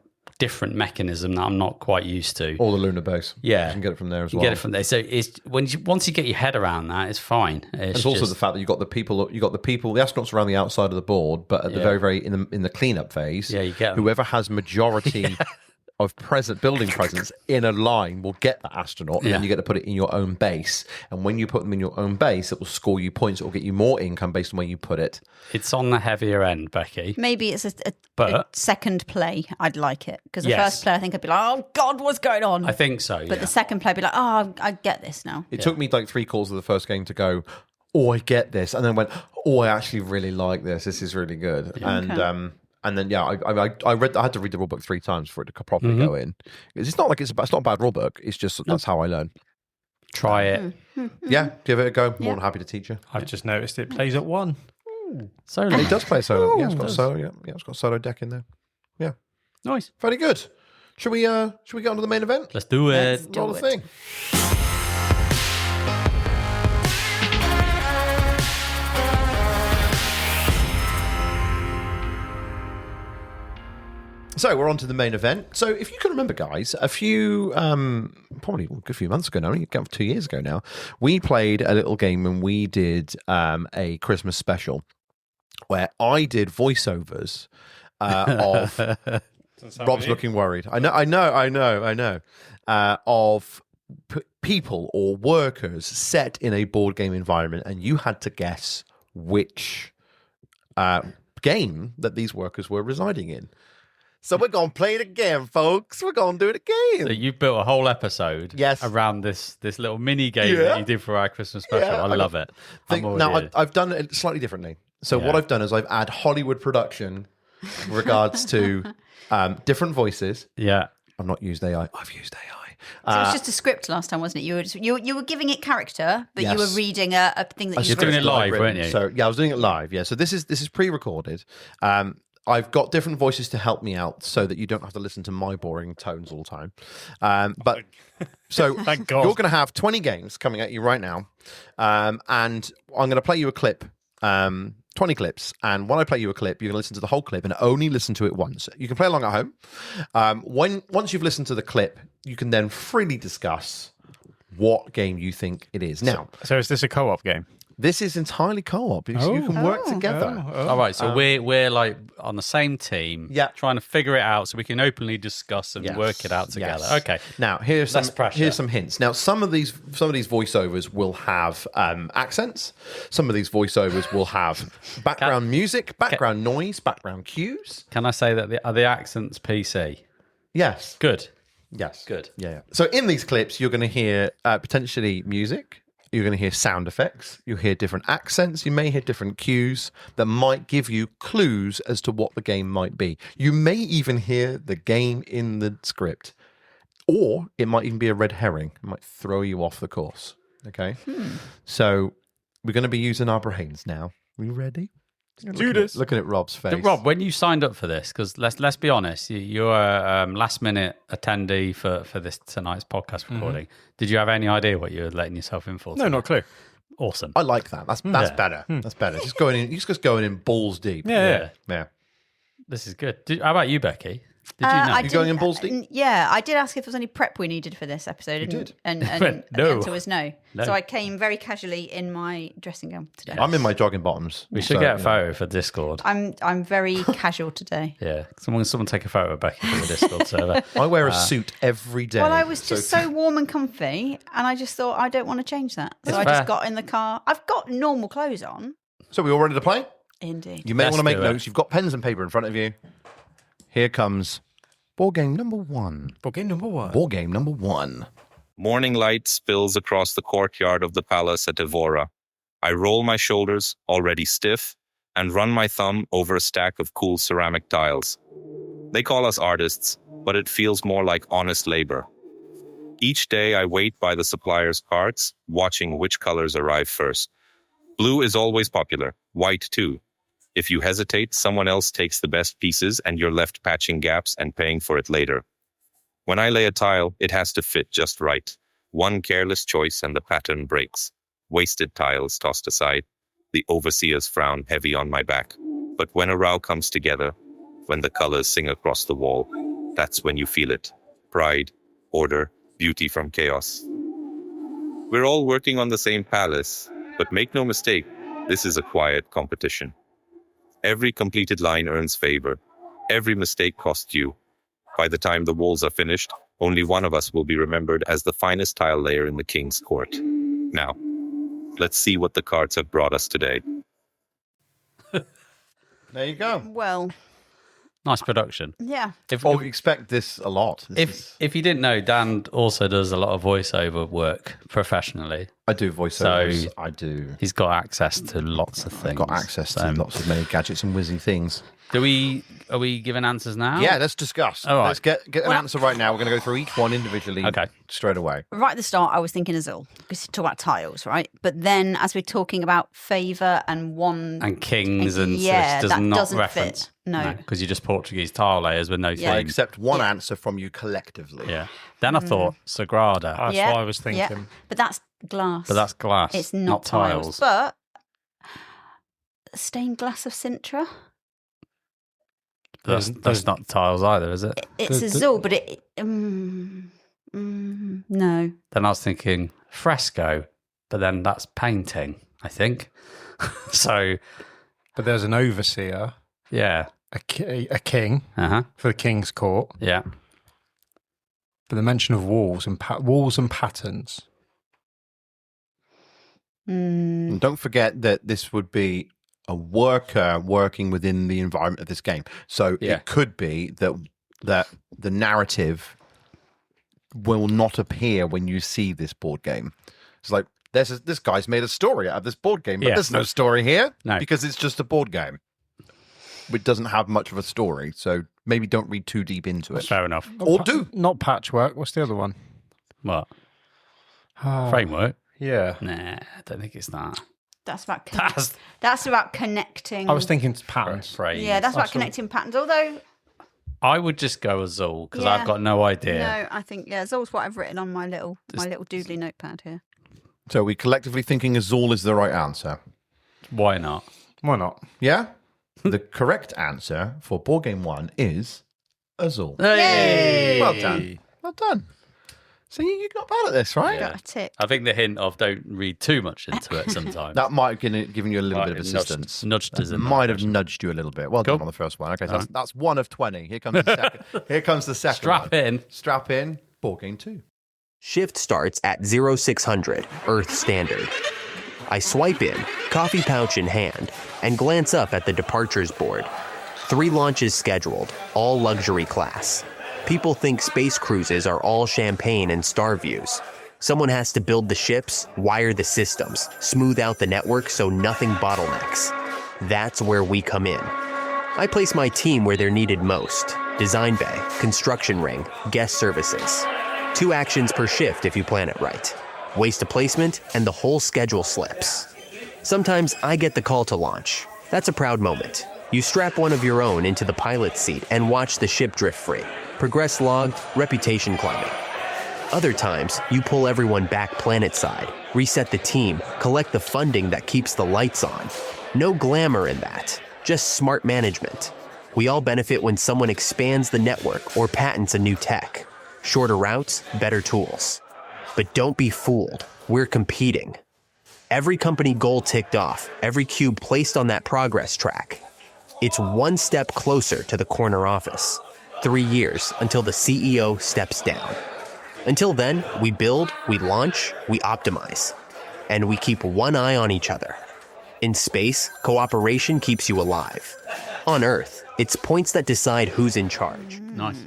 different mechanism that I'm not quite used to. Or the lunar base. Yeah. You can get it from there as You well. get it from there. So it's once you get your head around that, it's fine. It's also the fact that you got the people, the astronauts around the outside of the board, but at the very in the cleanup phase, you get 'em. whoever has majority of building presence in a line will get that astronaut, and then you get to put it in your own base. And when you put them in your own base, it will score you points. It will get you more income based on where you put it. It's on the heavier end, Becky. Maybe it's a But- second play. I'd like it because the Yes. first play I think I'd be like, oh God, what's going on? I think so. But the second play I'd be like, oh, I get this now. It took me like 3 calls of the first game to go, oh, I get this, and then went, oh, I actually really like this. This is really good. And then I had to read the rulebook 3 times for it to properly go in. It's not like it's not a bad rulebook. It's just that's how I learn. Try it. Yeah, give it a go. More than happy to teach you. I've just noticed it plays at 1. Solo. It does play solo. Yeah, it's got a solo. Yeah, it's got a solo deck in there. Yeah, Nice. very good. Should we get on to the main event? Let's do it. do Roll the it. thing. So we're on to the main event. So if you can remember, guys, a few, probably a good few months ago now, only 2 years ago now, we played a little game and we did a Christmas special where I did voiceovers of Rob's looking worried. I know. Of people or workers set in a board game environment, and you had to guess which game that these workers were residing in. So we're going to play it again, folks. We're going to do it again. So you've built a whole episode around this little mini game that you did for our Christmas special. I love it. I've done it slightly differently. So what I've done is I've added Hollywood production in regards to different voices. Yeah. I've not used AI. I've used AI. So it was just a script last time, wasn't it? You were giving it character, but you were reading a thing that You're doing it live, weren't you? So I was doing it live. Yeah. So this is pre-recorded. I've got different voices to help me out so that you don't have to listen to my boring tones all the time. But so Thank God. you're going to have 20 games coming at you right now. And I'm going to play you a clip, 20 clips. And when I play you a clip, you're going to listen to the whole clip and only listen to it once. You can play along at home. Once you've listened to the clip, you can then freely discuss what game you think it is. Now, So is this a co-op game? this is entirely co-op. You can work together. All right, so we're like on the same team, trying to figure it out so we can openly discuss and work it out together. Yes. Okay. Now here's Less pressure. here's some hints. Now some of these voiceovers will have accents. Some of these voiceovers will have background music, background noise, background cues. Can I say that are the accents PC? Yes. Good. Yes. Good. Yeah. So in these clips, you're going to hear potentially music. You're going to hear sound effects. You'll hear different accents. You may hear different cues that might give you clues as to what the game might be. You may even hear the game in the script. Or it might even be a red herring. It might throw you off the course. Okay? So we're going to be using our brains now. Are you ready? Looking at Rob's face. Rob, when you signed up for this, because let's be honest, you're a last minute attendee for this tonight's podcast recording. Did you have any idea what you were letting yourself in for? No, not a clue. Awesome. I like that. That's better. That's better. Just going in balls deep. Yeah. Yeah. This is good. How about you, Becky? Did you know? You going in balls deep? Yeah, I did ask if there was any prep we needed for this episode. You did. And Went, the no. answer was no. No. So I came very casually in my dressing gown today. I'm in my jogging bottoms. We should get a photo for Discord. I'm very casual today. Yeah, someone take a photo of Becky for the Discord server. I wear a suit every day. Well, I was just so warm and comfy, and I just thought I don't want to change that. So I fair. just got in the car. I've got normal clothes on. So we all ready to play? Indeed. You may Let's want to make do it. notes. You've got pens and paper in front of you. Here comes board game number one. Board game number one. Board game number one. Morning light spills across the courtyard of the palace at Evora. I roll my shoulders, already stiff, and run my thumb over a stack of cool ceramic tiles. They call us artists, but it feels more like honest labor. Each day I wait by the supplier's carts, watching which colors arrive first. Blue is always popular, white too. If you hesitate, someone else takes the best pieces and you're left patching gaps and paying for it later. When I lay a tile, it has to fit just right. One careless choice and the pattern breaks. Wasted tiles tossed aside. The overseers frown heavy on my back. But when a row comes together, when the colors sing across the wall, that's when you feel it. Pride, order, beauty from chaos. We're all working on the same palace, but make no mistake, this is a quiet competition. Every completed line earns favor. Every mistake costs you. By the time the walls are finished, only one of us will be remembered as the finest tile layer in the king's court. Now, let's see what the cards have brought us today. There you go. Well, Nice production. yeah. We expect this a lot. If you didn't know, Dan also does a lot of voiceover work professionally. I do voiceovers. So- I do. He's got access to lots of things. I've got access to lots of many gadgets and whizzy things. Are we giving answers now? Yeah, let's discuss. All right. Let's get an answer right now. We're going to go through each one individually. Okay. Straight away. Right at the start, I was thinking Azul because you talk about tiles, right? But then, as we're talking about favour and one And kings and yeah, does that not doesn't reference. fit. No. Because you're just Portuguese tile layers with no Yeah. I theme. accept one Yeah. answer from you collectively. Yeah. Then I thought Sagrada, That's Yeah, what I was thinking. Yeah. But that's glass. but that's glass. It's not tiles. But stained glass of Sintra. That's not tiles either, is it? It's Azul, but it. No. Then I was thinking fresco, but then that's painting, I think. So, But there's an overseer, yeah. a king Uh-huh. for the king's court. Yeah. But the mention of walls and walls and patterns. And don't forget that this would be a worker working within the environment of this game. So Yeah. it could be that the narrative will not appear when you see this board game. It's like this guy's made a story out of this board game, but Yeah. there's no story here No. because it's just a board game. It doesn't have much of a story, so maybe don't read too deep into it. Fair enough. Or do. Not patchwork. What's the other one? What? Framework? Yeah. Nah, I don't think it's that. That's about That's that's about connecting. I was thinking patterns. phrase. Yeah, that's about connecting patterns. Although I would just go Azul because Yeah. I've got no idea. no, I think Azul's what I've written on my little doodly notepad here. So we collectively thinking Azul is the right answer. Why not? Why not? Yeah? The correct answer for board game one is Azul. Hey! Well done. Well done. So you're not bad at this, right? Yeah. Got a tick. I think the hint of don't read too much into it sometimes. That might have given you a little Might bit of have nudged- assistance. nudged us in that Might have direction. nudged you a little bit. Well done Cool. on the first one. Okay, so that's 1 of 20. Here comes the second. Here comes the second Strap one. in. Strap in. Board game 2. Shift starts at 0600 Earth Standard. I swipe in, coffee pouch in hand, and glance up at the departures board. 3 launches scheduled, all luxury class. People think space cruises are all champagne and star views. Someone has to build the ships, wire the systems, smooth out the network so nothing bottlenecks. That's where we come in. I place my team where they're needed most. Design bay, construction ring, guest services. 2 actions per shift if you plan it right. Waste a placement and the whole schedule slips. Sometimes I get the call to launch. That's a proud moment. You strap one of your own into the pilot's seat and watch the ship drift free. Progress logged, reputation climbing. Other times, you pull everyone back planetside, reset the team, collect the funding that keeps the lights on. No glamour in that, just smart management. We all benefit when someone expands the network or patents a new tech. Shorter routes, better tools. But don't be fooled. We're competing. Every company goal ticked off, every cube placed on that progress track. It's one step closer to the corner office. 3 years until the CEO steps down. Until then, we build, we launch, we optimize. And we keep one eye on each other. In space, cooperation keeps you alive. On Earth, it's points that decide who's in charge. Nice.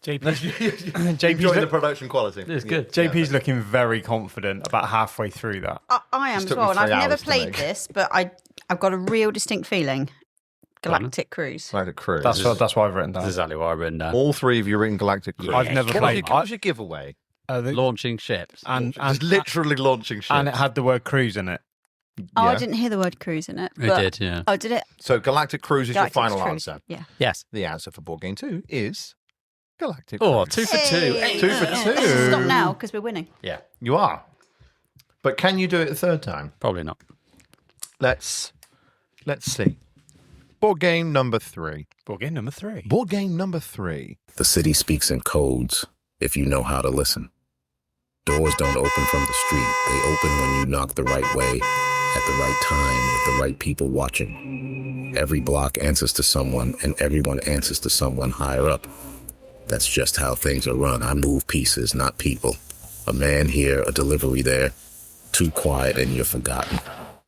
JP's Enjoying the production quality. It's good. JP's looking very confident about halfway through that. I am as took me well, and 3 I've never hours to played make. this, but I've got a real distinct feeling. Galactic Cruise. Like a cruise. That's what I've written That's down. exactly what I've written down. All 3 of you written Galactic Cruise. I've never played. What was your giveaway? Launching ships. Just literally launching ships. And it had the word cruise in it. Oh, I Yeah. didn't hear the word cruise in it. It but- did, yeah. Oh, did it? So Galactic Cruise is Galactic your final Cruise. answer. Yeah. Yes. The answer for board game 2 is Galactic Oh, Cruise. 2 for 2. Hey. 2 for 2. Stop now, because we're winning. Yeah, You are. But can you do it a third time? probably not. Let's see. Board game number 3. Board game number 3. Board game number 3. The city speaks in codes if you know how to listen. Doors don't open from the street. They open when you knock the right way, at the right time, with the right people watching. Every block answers to someone, and everyone answers to someone higher up. That's just how things are run. I move pieces, not people. A man here, a delivery there. Too quiet and you're forgotten.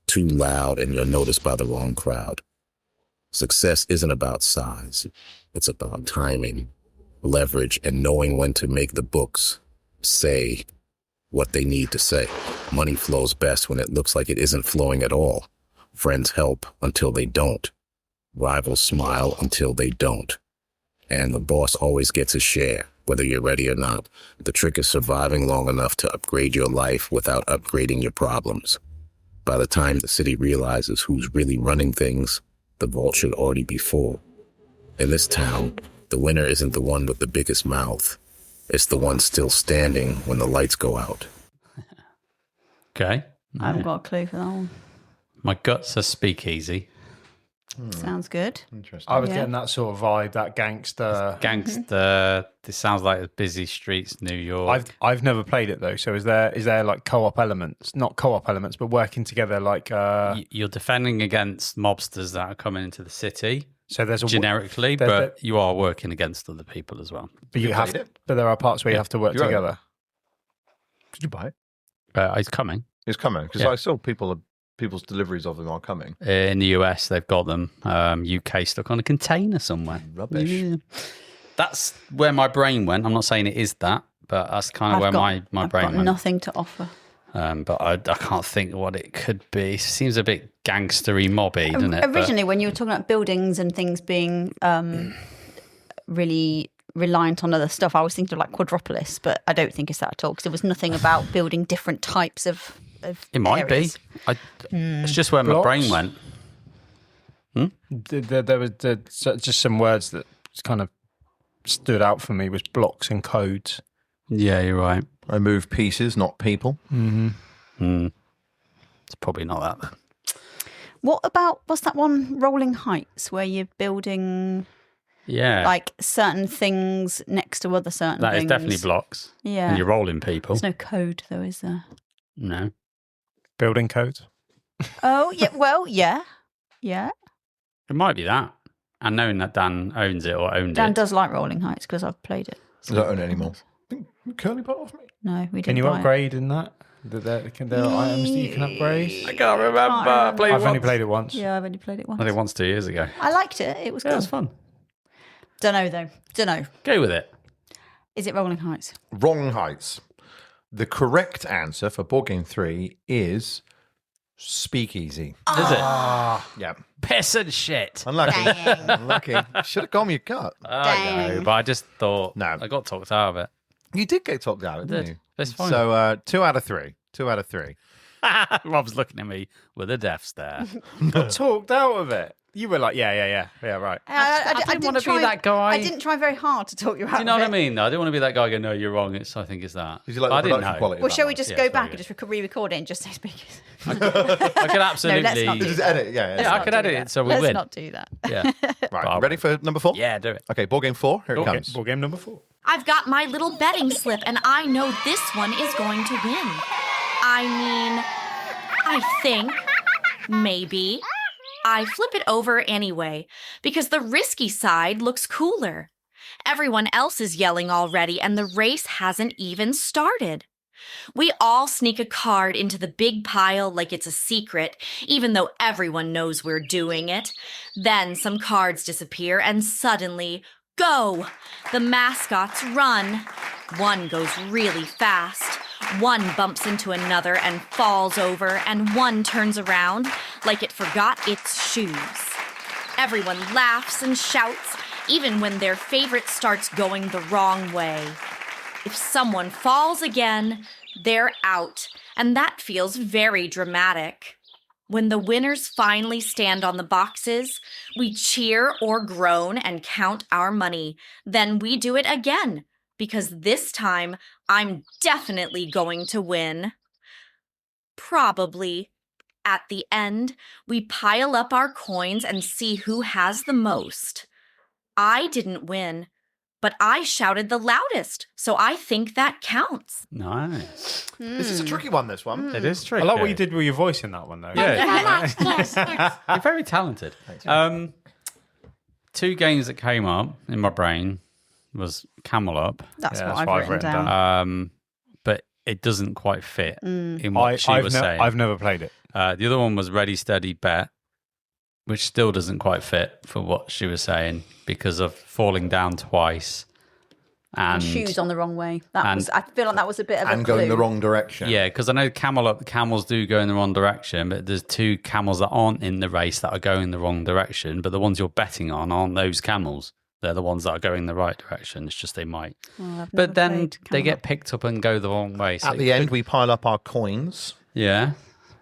Too loud and you're noticed by the wrong crowd. Success isn't about size. It's about timing, leverage, and knowing when to make the books say what they need to say. Money flows best when it looks like it isn't flowing at all. Friends help until they don't. Rivals smile until they don't. And the boss always gets his share, whether you're ready or not. The trick is surviving long enough to upgrade your life without upgrading your problems. By the time the city realizes who's really running things, the vault should already be full. In this town, the winner isn't the one with the biggest mouth. It's the one still standing when the lights go out. Okay. I haven't got a clue for that one. My guts are speakeasy. Sounds good. Interesting. I was Yeah. getting that sort of vibe, that gangster. Gangster. This sounds like busy streets, New York. I've never played it though. So is there like co-op elements? Not co-op elements, but working together like You're defending against mobsters that are coming into the city so there's a generically, there- but you are working against other people as well. but you have played it? but there are parts where you have to work You're right. together. Did you buy it? It's coming. It's coming because Yeah. I saw people's deliveries of them are coming. In the US, they've got them. UK stuck on a container somewhere. Rubbish. Yeah. That's where my brain went. I'm not saying it is that, but that's kind of where my I've brain got went. nothing to offer. But I can't think what it could be. Seems a bit gangstery mobby, doesn't it? But- Originally, when you were talking about buildings and things being really reliant on other stuff, I was thinking of like Quadropolis, but I don't think it's that at all because there was nothing about building different types of it might areas. be. It's just where my Blocks? brain went. There was just some words that kind of stood out for me was blocks and codes. Yeah, you're right. I move pieces, not people. It's probably not that then. What's that one, Rolling Heights, where you're building Yeah, like certain things next to other certain that is things? definitely blocks. Yeah. And you're rolling people. There's no code though, is there? No. Building codes. Oh, yeah. Well, yeah. Yeah. It might be that. And knowing that Dan owns it or owned Dan it. does like Rolling Heights because I've played it. I don't own it anymore. Curly part off me. No, we didn't. Can you buy it. upgrade in that? There are items that you can upgrade. I can't remember. I played it I've only once. played it once. Yeah, I've only played it once. I think once 2 years ago. I liked it. It was Yeah, good. it was fun. Don't know though. Don't know. Go with it. Is it Rolling Heights? Wrong heights. The correct answer for board game 3 is Speakeasy. Is it? Yeah. Piss and shit. Unlucky. Dang. Unlucky. Should have gone with your gut. I know, Dang. but I just thought No. I got talked out of it. You did get talked out, didn't you? It's fine. So 2 out of 3. 2 out of 3. Rob's looking at me with a death stare. Got talked out of it. You were like, yeah, right. I didn't want to be that guy. I didn't try very hard to talk you out. Do you know of what I it. mean? I didn't want to be that guy going, no, you're wrong. I think it's that. Did you like I the didn't production know. quality? Well, shall we just Yeah, go it's back very and just re-record it and just say speakers? I could absolutely. No, let's not do Just edit, Yeah, I could edit it so we Let's win. not do that. Yeah. Right, ready for number 4? Yeah, do it. Okay, board game 4. Here it comes. Board game number 4. I've got my little betting slip, and I know this one is going to win. I mean, I think, maybe. I flip it over anyway, because the risky side looks cooler. Everyone else is yelling already, and the race hasn't even started. We all sneak a card into the big pile like it's a secret, even though everyone knows we're doing it. Then some cards disappear, and suddenly, go! The mascots run. One goes really fast. One bumps into another and falls over, and one turns around like it forgot its shoes. Everyone laughs and shouts, even when their favorite starts going the wrong way. If someone falls again, they're out, and that feels very dramatic. When the winners finally stand on the boxes, we cheer or groan and count our money. Then we do it again, because this time I'm definitely going to win. Probably. At the end, we pile up our coins and see who has the most. I didn't win, but I shouted the loudest, so I think that counts. Nice. This is a tricky one, this one. It is tricky. I like what you did with your voice in that one, though. Yeah. You're very talented. Two games that came up in my brain was Camel Up, That's Yeah, what that's I've written down. but it doesn't quite fit in what she was saying. I've never played it. The other one was Ready, Steady, Bet, which still doesn't quite fit for what she was saying because of falling down twice. And shoes on the wrong way. I feel like that was a bit of a And going the clue. wrong direction. Yeah, because I know Camel Up, the camels do go in the wrong direction, but there's two camels that aren't in the race that are going the wrong direction, but the ones you're betting on aren't those camels. They're the ones that are going the right direction. It's just they might. But then they get picked up and go the wrong way. So At the end, we pile up our coins. yeah,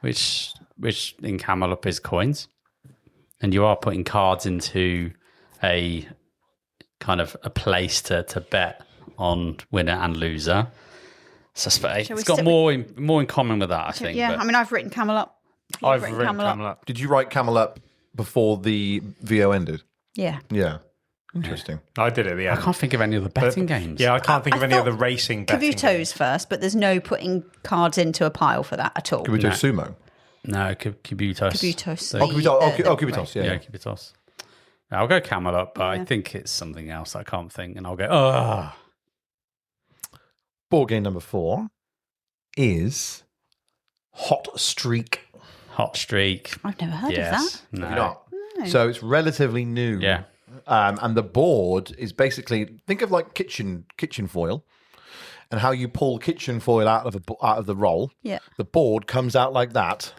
which in Camel Up is coins. And you are putting cards into a kind of a place to bet on winner and loser. So it's got more in common with that, I think. Yeah, but I mean, I've written Camel Up. I've written Camel Up. Did you write Camel Up before the VO ended? Yeah. Yeah. Interesting. I did it at the I end. can't think of any other betting games. Yeah, I can't think of any thought other racing betting Kabuto's games. first, but there's no putting cards into a pile for that at all. Could we do sumo? No, Kabutos. Kabutos. Kabutos, yeah. Yeah, Kabutos. I'll go Camel Up, but I think it's something else I can't think, and I'll go, oh. Board game number 4 is Hot Streak. Hot Streak. I've never heard of Yes. that. No. Have you not? So it's relatively new. Yeah. And the board is basically, think of like kitchen foil and how you pull kitchen foil out of the roll. Yeah. The board comes out like that.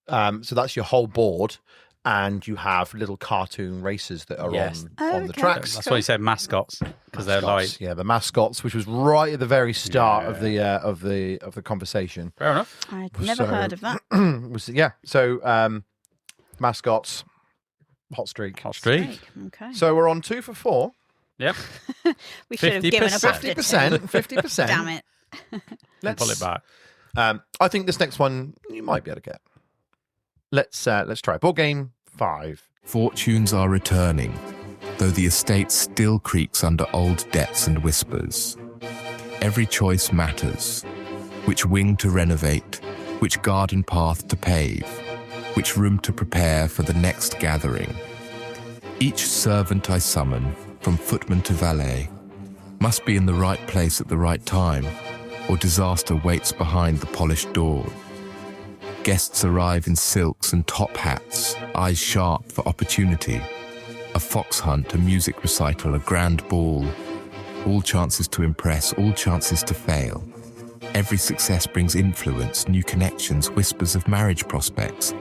So that's your whole board. And you have little cartoon races that are Yes. on the tracks. That's why you said mascots, because they're like... Mascots, yeah, the mascots, which was right at the very start of the conversation. Fair enough. I'd never heard of that. So mascots, Hot Streak. Hot Streak. Okay. So we're on 2 for 4. Yep. We should have given up after 50%. 50%. Damn it. Let's pull it back. I think this next one you might be able to get. Let's try. Board game 5. Fortunes are returning, though the estate still creaks under old debts and whispers. Every choice matters. Which wing to renovate, which garden path to pave, which room to prepare for the next gathering. Each servant I summon, from footman to valet, must be in the right place at the right time, or disaster waits behind the polished door. Guests arrive in silks and top hats, eyes sharp for opportunity. A fox hunt, a music recital, a grand ball. All chances to impress, all chances to fail. Every success brings influence, new connections, whispers of marriage prospects.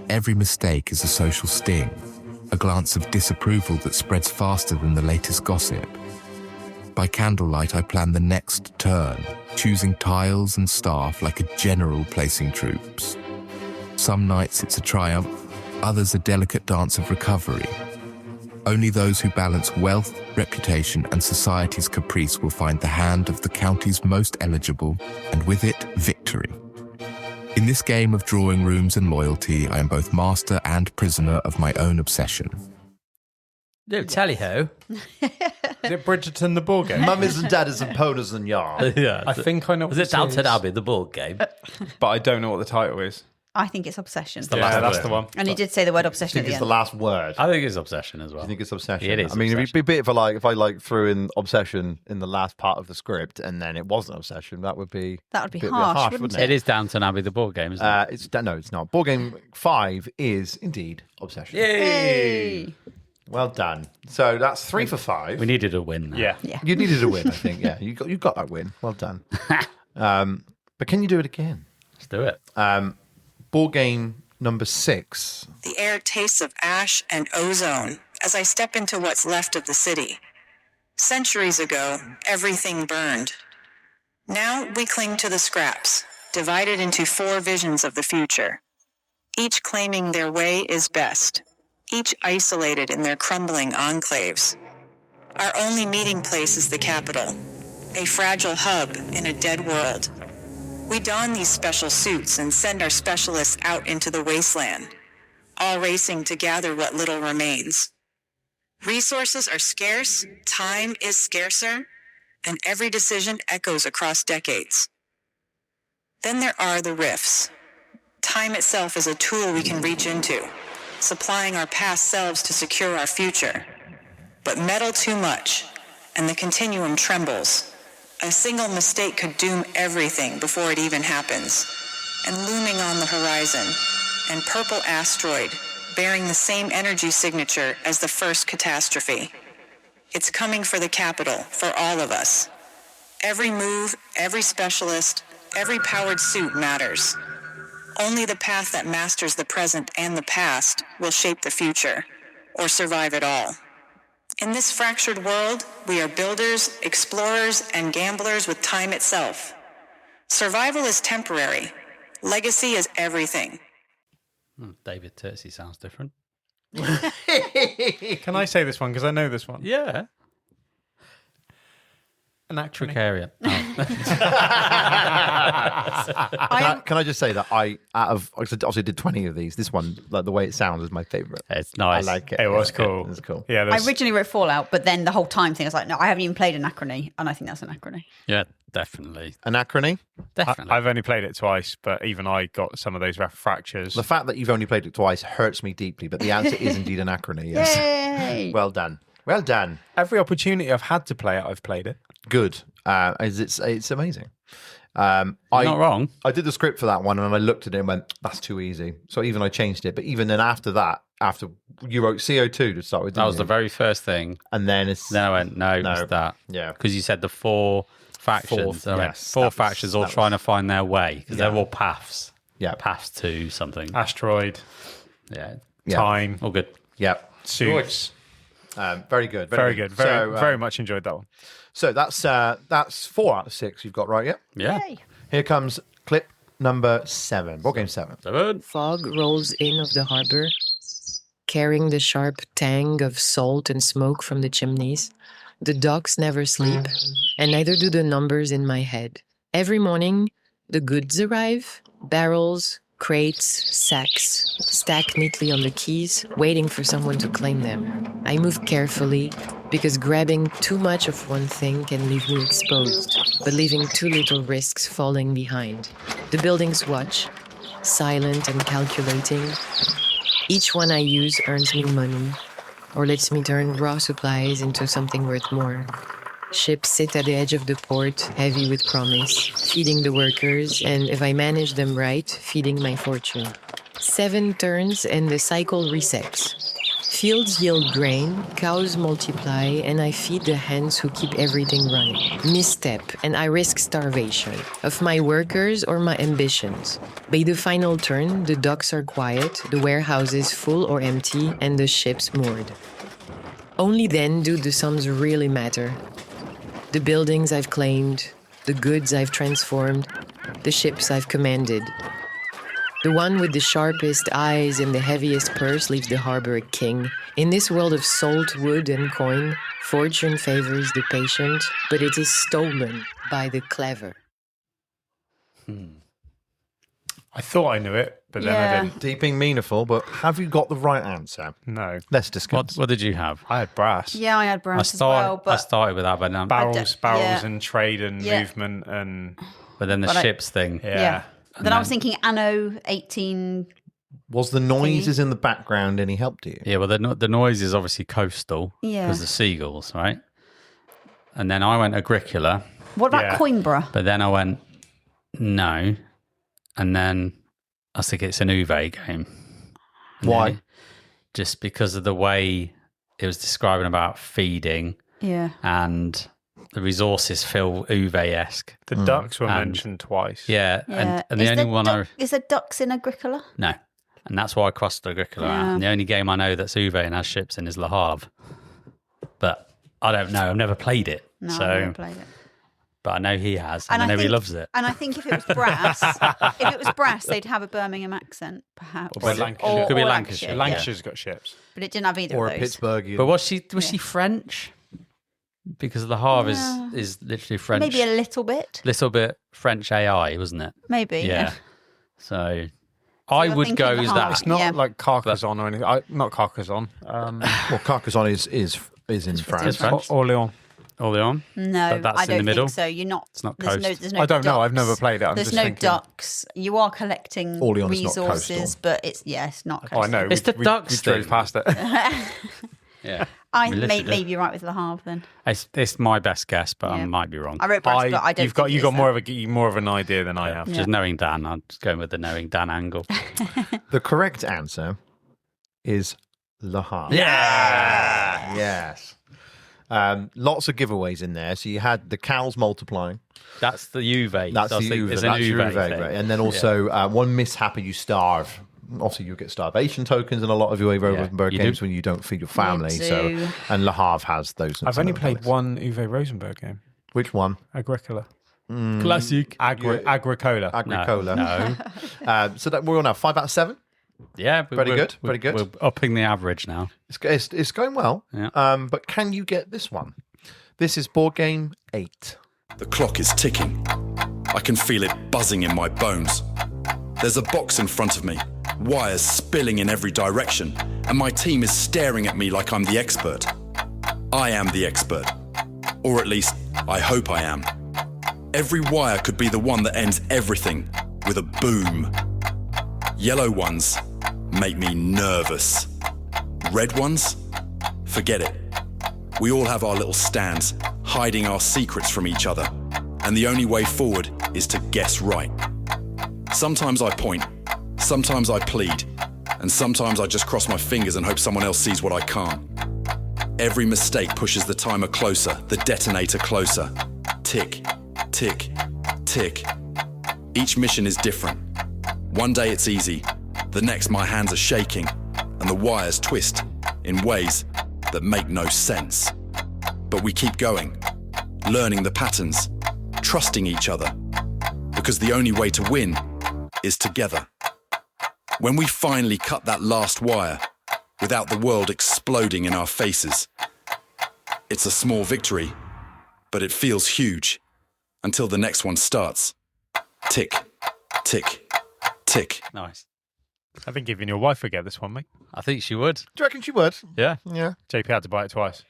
Every mistake is a social sting, a glance of disapproval that spreads faster than the latest gossip. By candlelight, I plan the next turn, choosing tiles and staff like a general placing troops. Some nights it's a triumph, others a delicate dance of recovery. Only those who balance wealth, reputation, and society's caprice will find the hand of the county's most eligible, and with it, victory. In this game of drawing rooms and loyalty, I am both master and prisoner of my own obsession. Don't tally ho. Is it Bridgerton the board game? Mummies and daddies and ponies and yarn. Yeah. I think I know what Was it Downton Abbey, the board game? but I don't know what the title is. I think it's Obsession. Yeah, that's the one. And he did say the word I obsession at think the it's end. the last word. I think it's Obsession as well. I think it's obsession. It is I mean, it'd obsession. be a bit of a if I threw in obsession in the last part of the script and then it wasn't obsession, that would be That would be a bit harsh, wouldn't It is Downton Abbey, the board game, isn't it? No, it's not. Board game 5 is indeed obsession. Hey. Well done. So that's 3 for 5. We needed a win now. Yeah. Yeah. You needed a win, I think. Yeah, you got that win. Well done. But can you do it again? Let's do it. Board game number 6. The air tastes of ash and ozone as I step into what's left of the city. Centuries ago, everything burned. Now we cling to the scraps, divided into 4 visions of the future. Each claiming their way is best, each isolated in their crumbling enclaves. Our only meeting place is the capital, a fragile hub in a dead world. We don these special suits and send our specialists out into the wasteland, all racing to gather what little remains. Resources are scarce, time is scarcer, and every decision echoes across decades. Then there are the rifts. Time itself is a tool we can reach into, supplying our past selves to secure our future. But meddle too much, and the continuum trembles. A single mistake could doom everything before it even happens. And looming on the horizon, an purple asteroid bearing the same energy signature as the first catastrophe. It's coming for the capital, for all of us. Every move, every specialist, every powered suit matters. Only the path that masters the present and the past will shape the future, or survive it all. In this fractured world, we are builders, explorers, and gamblers with time itself. Survival is temporary. Legacy is everything. David Turtsey sounds different. Can I say this one? Because I know this one. Yeah. Anachrony. Precariat. Can I just say that I obviously did 20 of these. This one, like the way it sounds, is my favourite. It's nice. I like it. It was cool. It's cool. Yeah, I originally wrote Fallout, but then the whole time thing, I was like, no, I haven't even played Anachrony, and I think that's Anachrony. Yeah, definitely. Anachrony. Definitely. I've only played it twice, but even I got some of those fractures. The fact that you've only played it twice hurts me deeply, but the answer is indeed Anachrony. Yes. Yay! Well done. Well done. Every opportunity I've had to play it, I've played it. Good. It's amazing. You're not wrong. I did the script for that one and I looked at it and went, that's too easy. So even I changed it. But even then after that, after you wrote CO2 to start with, That was the very first thing. And then it's... Then I went, no, it's that. Yeah. Because you said the 4 factions. I went, yes, 4 that was- factions all that was- trying to find their way. Because they're all paths. Yeah. Paths to something. Asteroid, Yeah. Yeah. time, All good. Yep. suits. Very good. Very good. Very, So, very much enjoyed that one. So that's 4 out of 6 you've got right, yeah? Yeah. Here comes clip number 7. Board game 7. 7. Fog rolls in of the harbor, carrying the sharp tang of salt and smoke from the chimneys. The docks never sleep, and neither do the numbers in my head. Every morning, the goods arrive, barrels, crates, sacks, stacked neatly on the quays, waiting for someone to claim them. I move carefully, because grabbing too much of one thing can leave me exposed, but leaving too little risks falling behind. The buildings watch, silent and calculating. Each one I use earns me money, or lets me turn raw supplies into something worth more. Ships sit at the edge of the port, heavy with promise, feeding the workers, and if I manage them right, feeding my fortune. 7 turns and the cycle resets. Fields yield grain, cows multiply, and I feed the hens who keep everything running. Misstep, and I risk starvation, of my workers or my ambitions. By the final turn, the docks are quiet, the warehouses full or empty, and the ships moored. Only then do the sums really matter. The buildings I've claimed, the goods I've transformed, the ships I've commanded. The one with the sharpest eyes and the heaviest purse leaves the harbor a king. In this world of salt, wood, and coin, fortune favors the patient, but it is stolen by the clever. I thought I knew it, but then I didn't. Deep being meaningful, but have you got the right answer? No. Let's discuss. What did you have? I had brass. Yeah, I had brass as well. I started with that, but then, Barrels and trade and movement and... But then the ships thing. Yeah. Then I was thinking Anno 18... Was the noises in the background any help to you? Yeah, well, the noise is obviously coastal. Yeah. Because the seagulls, right? And then I went Agricola. What about Coimbra? But then I went, no. And then I think it's an Uwe game. And Why? Just because of the way it was describing about feeding. Yeah. And the resources feel Uwe-esque. The ducks were mentioned twice. Yeah. And the only one Is there ducks in Agricola? No. And that's why I crossed Agricola out. And the only game I know that's Uwe and has ships in is Le Havre. But I don't know. I've never played it. No, I've never played it. But I know he has, and I know he loves it. And I think if it was brass, they'd have a Birmingham accent, perhaps. Or Lancashire. It could be Lancashire. Lancashire's got ships. But it didn't have either or of those. Or a Pittsburgh. But was she French? Because Le Havre is literally French. Maybe a little bit. Little bit French AI, wasn't it? Maybe, yeah. So I would go as that. It's not like Carcassonne or anything. Not Carcassonne. Well, Carcassonne is in France. Orléans. Orléans? No, that's I don't in the middle. think so. You're not. It's not there's coast. No I don't know. I've ducks. never played it. I'm there's just no thinking. ducks. You are collecting Orléans is not resources, coastal. but it's not coastal. Oh, I know. It's the ducks We drove thing. past it. Yeah. I may be right with Le Havre then. It's my best guess, but I might be wrong. I wrote brass, but I don't. You've got more of an idea than I have. Just knowing Dan, I'm just going with the knowing Dan angle. The correct answer is Le Havre. Yeah. Yes. Lots of giveaways in there. So you had the cows multiplying. That's the Uwe. That's the Uwe. It's That's an your Uwe Uwe, thing. right? And then also one mishap and you starve. Obviously, you get starvation tokens in a lot of Uwe Rosenberg games when you don't feed your family. So, and Le Havre has those. I've only played one Uwe Rosenberg game. Which one? Agricola. Classic. Agricola. Agricola. No. So that we're on now 5 out of 7. Yeah, Pretty good. We're upping the average now. It's going well. Yeah. But can you get this one? This is board game 8. The clock is ticking. I can feel it buzzing in my bones. There's a box in front of me, wires spilling in every direction, and my team is staring at me like I'm the expert. I am the expert. Or at least, I hope I am. Every wire could be the one that ends everything with a boom. Yellow ones make me nervous. Red ones? Forget it. We all have our little stands, hiding our secrets from each other, and the only way forward is to guess right. Sometimes I point, sometimes I plead, and sometimes I just cross my fingers and hope someone else sees what I can't. Every mistake pushes the timer closer, the detonator closer. Tick, tick, tick. Each mission is different. One day it's easy, the next my hands are shaking, and the wires twist in ways that make no sense. But we keep going, learning the patterns, trusting each other, because the only way to win is together. When we finally cut that last wire, without the world exploding in our faces, it's a small victory, but it feels huge until the next one starts. Tick, tick, tick. Nice. I think even your wife would get this one, mate. I think she would. Do you reckon she would? Yeah. Yeah. JP had to buy it twice.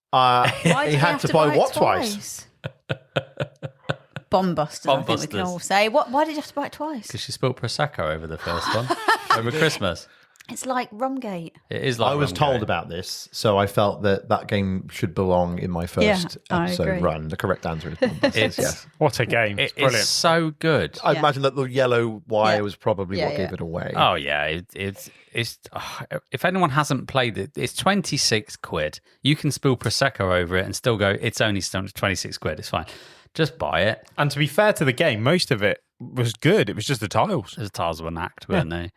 Why he did you had have to buy what twice? Bombusters, I think we can all say. Why did you have to buy it twice? Because she spilled Prosecco over the first one over Christmas. It's like Rumgate. It is like I was Rumgate. told about this, so I felt that game should belong in my first I episode agree. run. The correct answer is Bombusters, yes. What a game. It's brilliant. It's so good. I imagine that the yellow wire Yeah. was probably what Yeah, gave yeah. it away. Oh yeah, it's if anyone hasn't played it, it's 26 quid. You can spill Prosecco over it and still go, it's only 26 quid, it's fine. Just buy it. And to be fair to the game, most of it was good. It was just the tiles. The tiles were knacked, weren't they?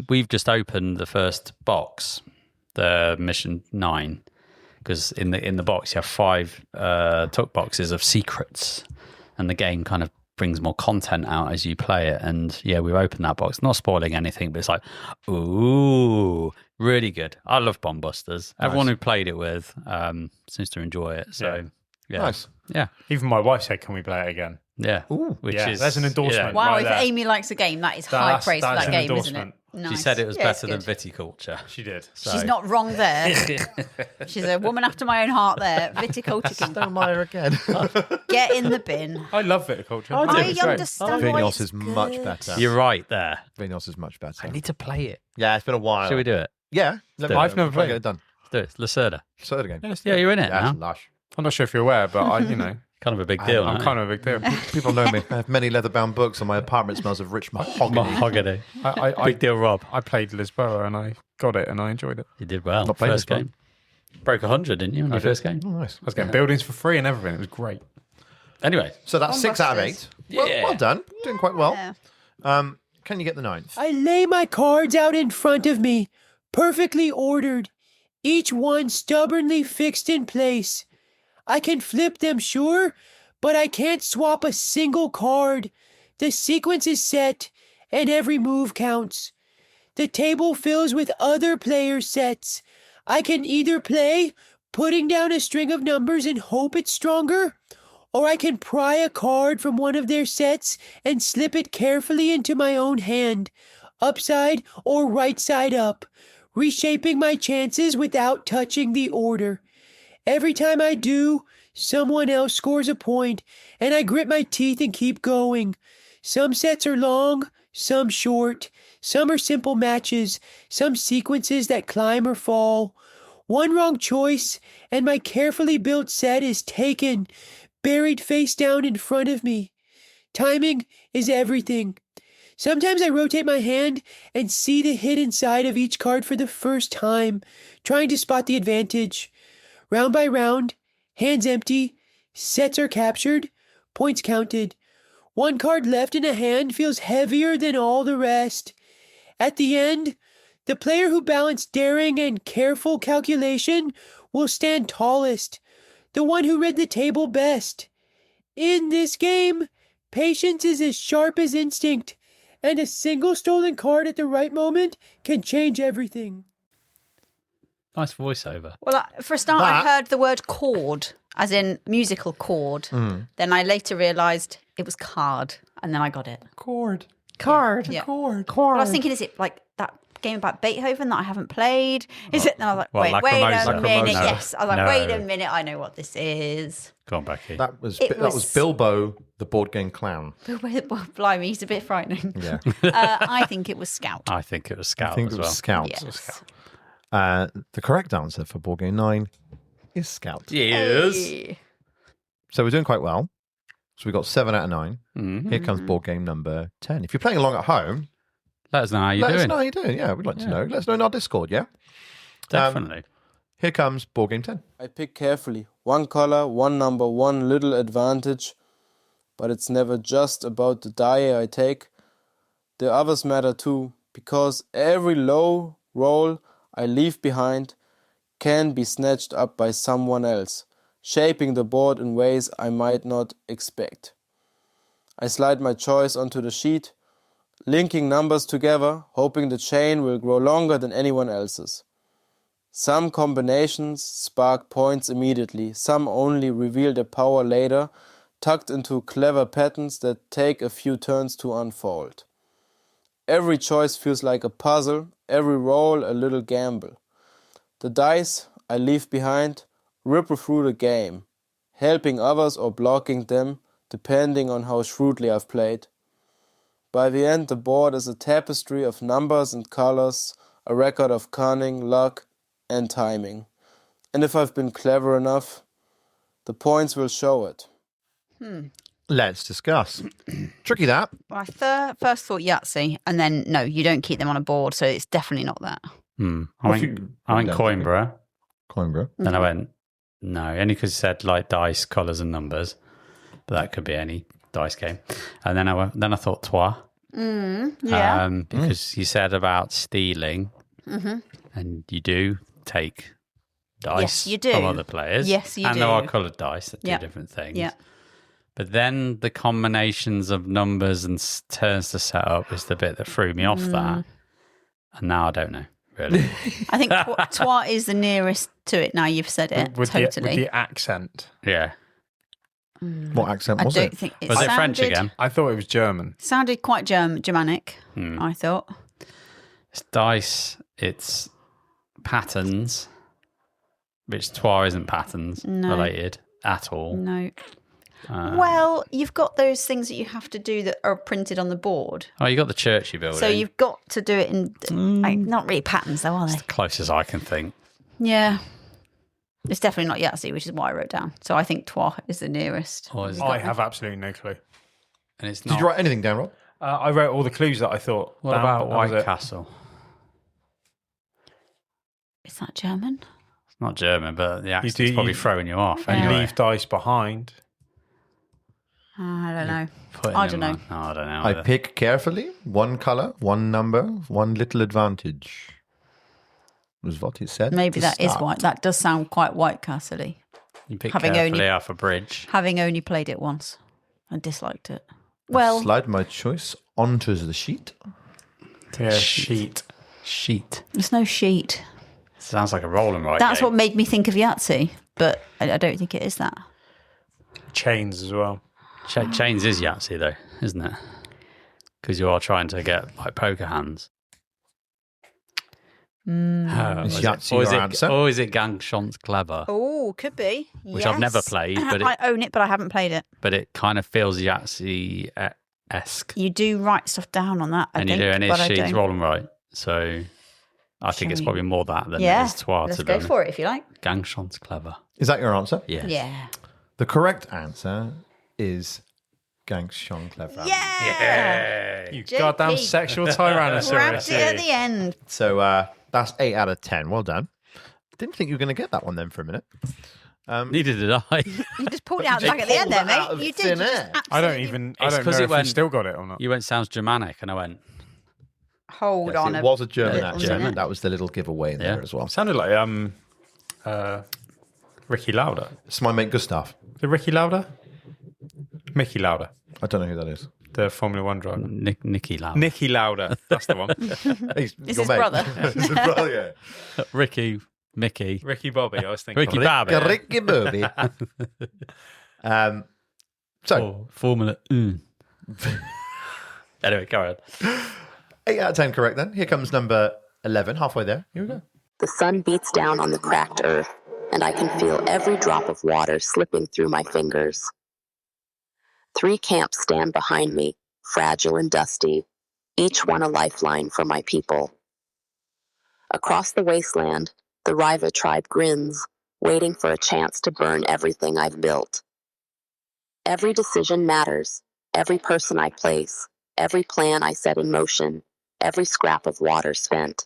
We've just opened the first box, the mission 9, because in the box you have 5 tuck boxes of secrets, and the game kind of brings more content out as you play it. And yeah, we've opened that box, not spoiling anything, but it's like, ooh, really good. I love Bomb Busters. Nice. Everyone who played it with seems to enjoy it. So yeah. Nice. Yeah. Even my wife said, "Can we play it again?" Yeah. Ooh, which is there's an endorsement. Wow, right if there. Amy likes a game, that is high praise for that an game, isn't it? endorsement. Nice. She said it was Yeah, it's better than good. viticulture. She did. So. She's not wrong there. She's a woman after my own heart there. Viticulture can Stonemaier again. get in the bin. I love viticulture. I understand why Vinos it's is much good. better. You're right there. Vinos is much better. I need to play it. Yeah, it's been a while. Should we do it? Yeah. I've never played Get it. it done. Let's do it. Lacerda. Say it again. Yeah, you're in it Yeah, now. it's lush. I'm not sure if you're aware, but I, Kind of a big deal. I'm kind of a big deal. People know me. I have many leather-bound books, and my apartment smells of rich mahogany. Mahogany. I Big deal, Rob. I played Lisboa and I got it and I enjoyed it. You did well. Not played First this game. Broke 100, didn't you, in your first game? Oh, nice. I was getting buildings for free and everything. It was great. Anyway. So that's 6 out of 8. Well done. Doing quite well. Yeah. Can you get the 9th? I lay my cards out in front of me, perfectly ordered, each one stubbornly fixed in place. I can flip them, sure, but I can't swap a single card. The sequence is set, and every move counts. The table fills with other players' sets. I can either play, putting down a string of numbers and hope it's stronger, or I can pry a card from one of their sets and slip it carefully into my own hand, upside or right side up, reshaping my chances without touching the order. Every time I do, someone else scores a point, and I grit my teeth and keep going. Some sets are long, some short. Some are simple matches, some sequences that climb or fall. One wrong choice, and my carefully built set is taken, buried face down in front of me. Timing is everything. Sometimes I rotate my hand and see the hidden side of each card for the first time, trying to spot the advantage. Round by round, hands empty, sets are captured, points counted. One card left in a hand feels heavier than all the rest. At the end, the player who balanced daring and careful calculation will stand tallest, the one who read the table best. In this game, patience is as sharp as instinct, and a single stolen card at the right moment can change everything. Nice voiceover. Well, for a start, I heard the word chord, as in musical chord. Then I later realised it was card, and then I got it. Chord. Card. Yeah. Chord. Chord. But I was thinking, is it like that game about Beethoven that I haven't played? Is it? And I was like, What, wait a Lacrimosa? minute. No. Yes. I was like, No. wait a minute. I know what this is. Go on, Becky. That was It was- Bilbo, the board game clown. Well, blimey, he's a bit frightening. Yeah. I think it was Scout. I think it was Scout I think as it well. was Scout. Yes. The correct answer for board game 9 is Scout. Yes. Hey. So we're doing quite well. So we got 7 out of 9. Mhm. Here comes board game number 10. If you're playing along at home, Let us know how you're let us doing. know how you're doing. Yeah, we'd like to know. Let us know in our Discord, yeah? Definitely. Here comes board game 10. I pick carefully. One color, one number, one little advantage. But it's never just about the die I take. The others matter too, because every low roll I leave behind can be snatched up by someone else, shaping the board in ways I might not expect. I slide my choice onto the sheet, linking numbers together, hoping the chain will grow longer than anyone else's. Some combinations spark points immediately, some only reveal their power later, tucked into clever patterns that take a few turns to unfold. Every choice feels like a puzzle, every roll a little gamble. The dice I leave behind ripple through the game, helping others or blocking them, depending on how shrewdly I've played. By the end, the board is a tapestry of numbers and colors, a record of cunning, luck, and timing. And if I've been clever enough, the points will show it. Let's discuss. Tricky that. Well, I first thought Yahtzee, and then no, you don't keep them on a board, so it's definitely not that. I went Coimbra. Coimbra. Then I went, no, only because it said like dice, colours and numbers. But that could be any dice game. And then I thought Trois. Yeah. Because you said about stealing. And you do take dice Yes, you do. from other players. Yes, you and do. there are coloured dice that do Yeah. different things. Yeah. But then the combinations of numbers and turns to set up is the bit that threw me off that. And now I don't know, really. I think Trois is the nearest to it now you've said it. With totally. the accent. Yeah. What accent was it? Was it French again? I thought it was German. Sounded quite Germanic, I thought. It's dice, it's patterns, which Trois isn't patterns related at all. No. Well, you've got those things that you have to do that are printed on the board. Oh, you got the churchy building. So you've got to do it in, not really patterns though, are they? It's the closest I can think. Yeah. It's definitely not Yahtzee, which is what I wrote down. So I think Trois is the nearest. I have absolutely no clue. And it's Did you write anything down, Rob? I wrote all the clues that I thought. What about White Castle? Is that German? It's not German, but the accent's probably throwing you off. Yeah. Anyway. You leave dice behind. I don't know. I don't know. No, I don't know. I pick carefully. One color, one number, one little advantage. Was what he said. Maybe to that is start. White. That does sound quite White Castle-y. You pick carefully off a bridge. Having only played it once. I disliked it. Well, Slide my choice onto the sheet. Yeah, sheet. There's no sheet. Sounds like a roll and write That's game. what made me think of Yahtzee, but I don't think it is that. Chains as well. Chains is Yahtzee though, isn't it? Because you are trying to get like poker hands. Is Yahtzee your answer? Or is it Gang Chance Clever? Oh, could be. Which I've never played, but I own it, but I haven't played it. But it kind of feels Yahtzee-esque. You do write stuff down on that, I think, You do, and but it's I sheets don't. roll and write. So I think it's probably more that than it is Trois. Let's go for it if you like. Gang Chance Clever. Is that your answer? Yes. Yeah. The correct answer is Gangshon Clever. Yeah. You JP. goddamn sexual tyrannosaurus. Grabbed it at the end. So that's 8 out of 10. Well done. Didn't think you were going to get that one then for a minute. Neither did I. You just pulled it out the back at the end there, mate. You did. You just I don't absolutely- know if you still got it or not. You went, sounds Germanic, and I went, Hold Yes, on. it was a German little accent. minute. That was the little giveaway in there as well. Sounded like Ricky Lauder. It's my mate Gustav. Is it Ricky Lauder? Mickey Lauder. I don't know who that is. The Formula One driver. Nicky Lauder. Nicky Lauder. That's the one. He's It's your his mate. brother. It's his brother, yeah. Ricky, Mickey. Ricky Bobby, I was thinking. Ricky Bobby. Ricky Bobby. So, Formula. Anyway, carry on. 8 out of 10 correct then. Here comes number 11, halfway there. Here we go. The sun beats down on the cracked earth, and I can feel every drop of water slipping through my fingers. 3 camps stand behind me, fragile and dusty, each one a lifeline for my people. Across the wasteland, the rival tribe grins, waiting for a chance to burn everything I've built. Every decision matters, every person I place, every plan I set in motion, every scrap of water spent.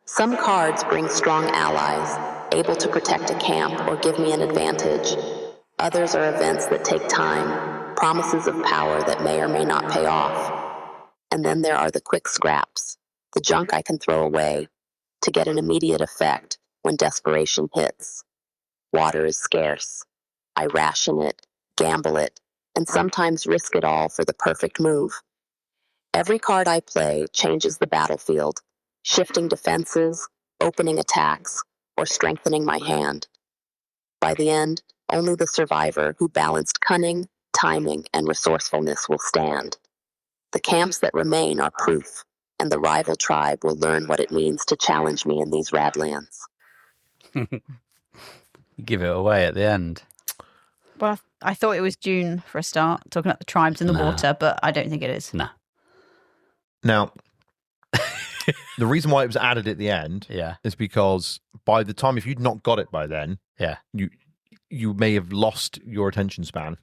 Some cards bring strong allies, able to protect a camp or give me an advantage. Others are events that take time, promises of power that may or may not pay off. And then there are the quick scraps, the junk I can throw away, to get an immediate effect when desperation hits. Water is scarce. I ration it, gamble it, and sometimes risk it all for the perfect move. Every card I play changes the battlefield, shifting defenses, opening attacks, or strengthening my hand. By the end, only the survivor who balanced cunning, timing, and resourcefulness will stand. The camps that remain are proof, and the rival tribe will learn what it means to challenge me in these Radlands. You give it away at the end. Well, I thought it was June for a start, talking about the tribes in the water, but I don't think it is. No. Now, the reason why it was added at the end is because by the time, if you'd not got it by then, you may have lost your attention span.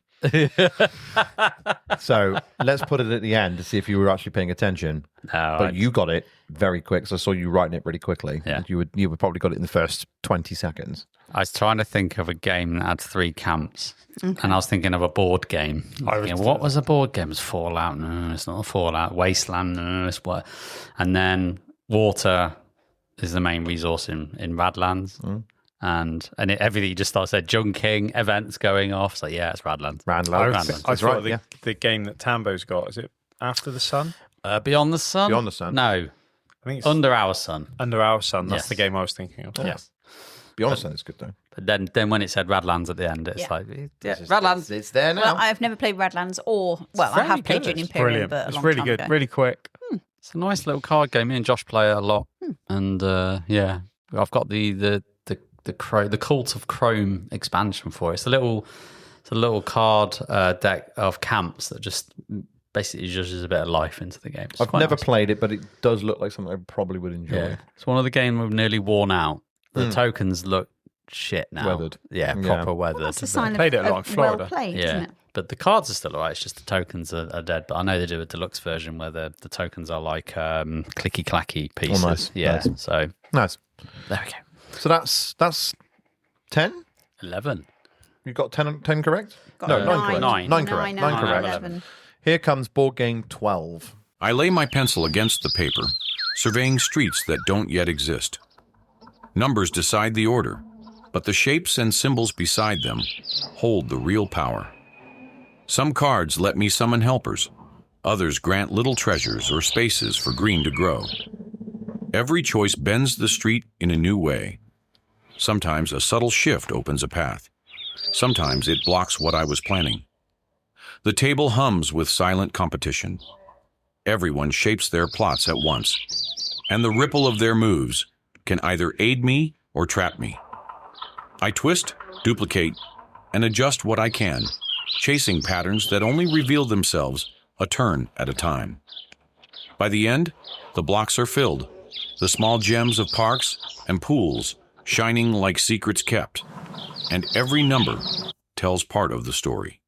So let's put it at the end to see if you were actually paying attention. But you got it very quick, so I saw you writing it really quickly. Yeah. You would probably got it in the first 20 seconds. I was trying to think of a game that had 3 camps, and I was thinking of a board game. What was a board game? It was Fallout. No, it's not a Fallout. Wasteland. No, it's what? And then water is the main resource in Radlands. everything just starts said junking, events going off. So yeah, it's Radlands. Radlands. I thought the game that Tambo's got, is it After the Sun? Beyond the Sun? Beyond the Sun. No. I think it's Under Our Sun. Under Our Sun. That's Yes. the game I was thinking of. Yes. Beyond the Sun is good though. But then when it said Radlands at the end, it's like, Radlands. It's there now. Well, I've never played Radlands I have played June Imperium, Brilliant. but a It's long really time good, ago. really quick. It's a nice little card game. Me and Josh play it a lot. And I've got the Cult of Chrome expansion for it. It's a little card deck of camps that just basically judges a bit of life into the game. I've never played it, but it does look like something I probably would enjoy. Yeah. It's one of the games we've nearly worn out. The tokens look shit now. Weathered. Yeah, proper weathered. That's a sign Played it a lot in of Florida. well played, isn't it? But the cards are still alright. It's just the tokens are dead. But I know they do a deluxe version where the tokens are like clicky clacky pieces. Oh, nice. Yeah. Nice. So Nice. there we go. So that's 10? 11. You got 10 correct? Got No, 9. 9 correct. 9. 9 correct. 9 correct. 11. Here comes board game 12. I lay my pencil against the paper, surveying streets that don't yet exist. Numbers decide the order, but the shapes and symbols beside them hold the real power. Some cards let me summon helpers. Others grant little treasures or spaces for green to grow. Every choice bends the street in a new way. Sometimes a subtle shift opens a path. Sometimes it blocks what I was planning. The table hums with silent competition. Everyone shapes their plots at once, and the ripple of their moves can either aid me or trap me. I twist, duplicate, and adjust what I can, chasing patterns that only reveal themselves a turn at a time. By the end, the blocks are filled, the small gems of parks and pools shining like secrets kept, and every number tells part of the story.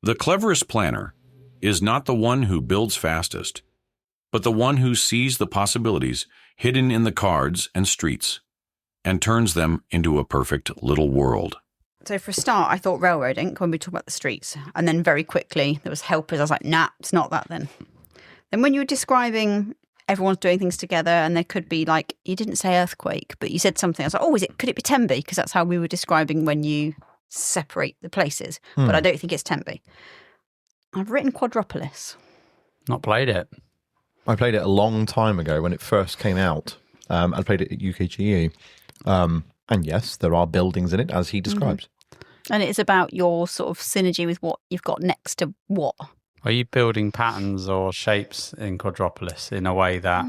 The cleverest planner is not the one who builds fastest, but the one who sees the possibilities hidden in the cards and streets and turns them into a perfect little world. So for a start, I thought Railroad Ink when we talk about the streets. And then very quickly, there was helpers. I was like, nah, it's not that then. Then when you were describing everyone's doing things together and there could be like, you didn't say earthquake, but you said something. I was like, oh, could it be Tenby? Because that's how we were describing when you separate the places. But I don't think it's Tenby. I've written Quadropolis. Not played it. I played it a long time ago when it first came out. I played it at UKGE. And yes, there are buildings in it, as he describes. And it's about your sort of synergy with what you've got next to what. Are you building patterns or shapes in Quadropolis in a way that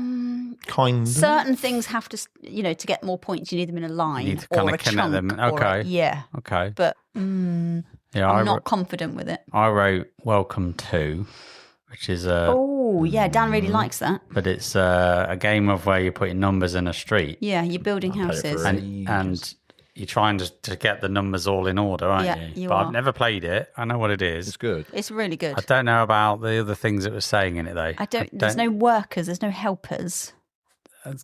kind of? Certain things have to, to get more points, you need them in a line you need to or kind a of connect chunk. them? Okay. Yeah. Okay. But yeah, I'm not confident with it. I wrote Welcome To, which is a... Oh, yeah, Dan really likes that. But it's a game of where you're putting numbers in a street. Yeah, you're building houses. And you're trying to get the numbers all in order, aren't Yeah, you? you But are. I've never played it. I know what it is. It's good. It's really good. I don't know about the other things it was saying in it, though. There's no workers, there's no helpers.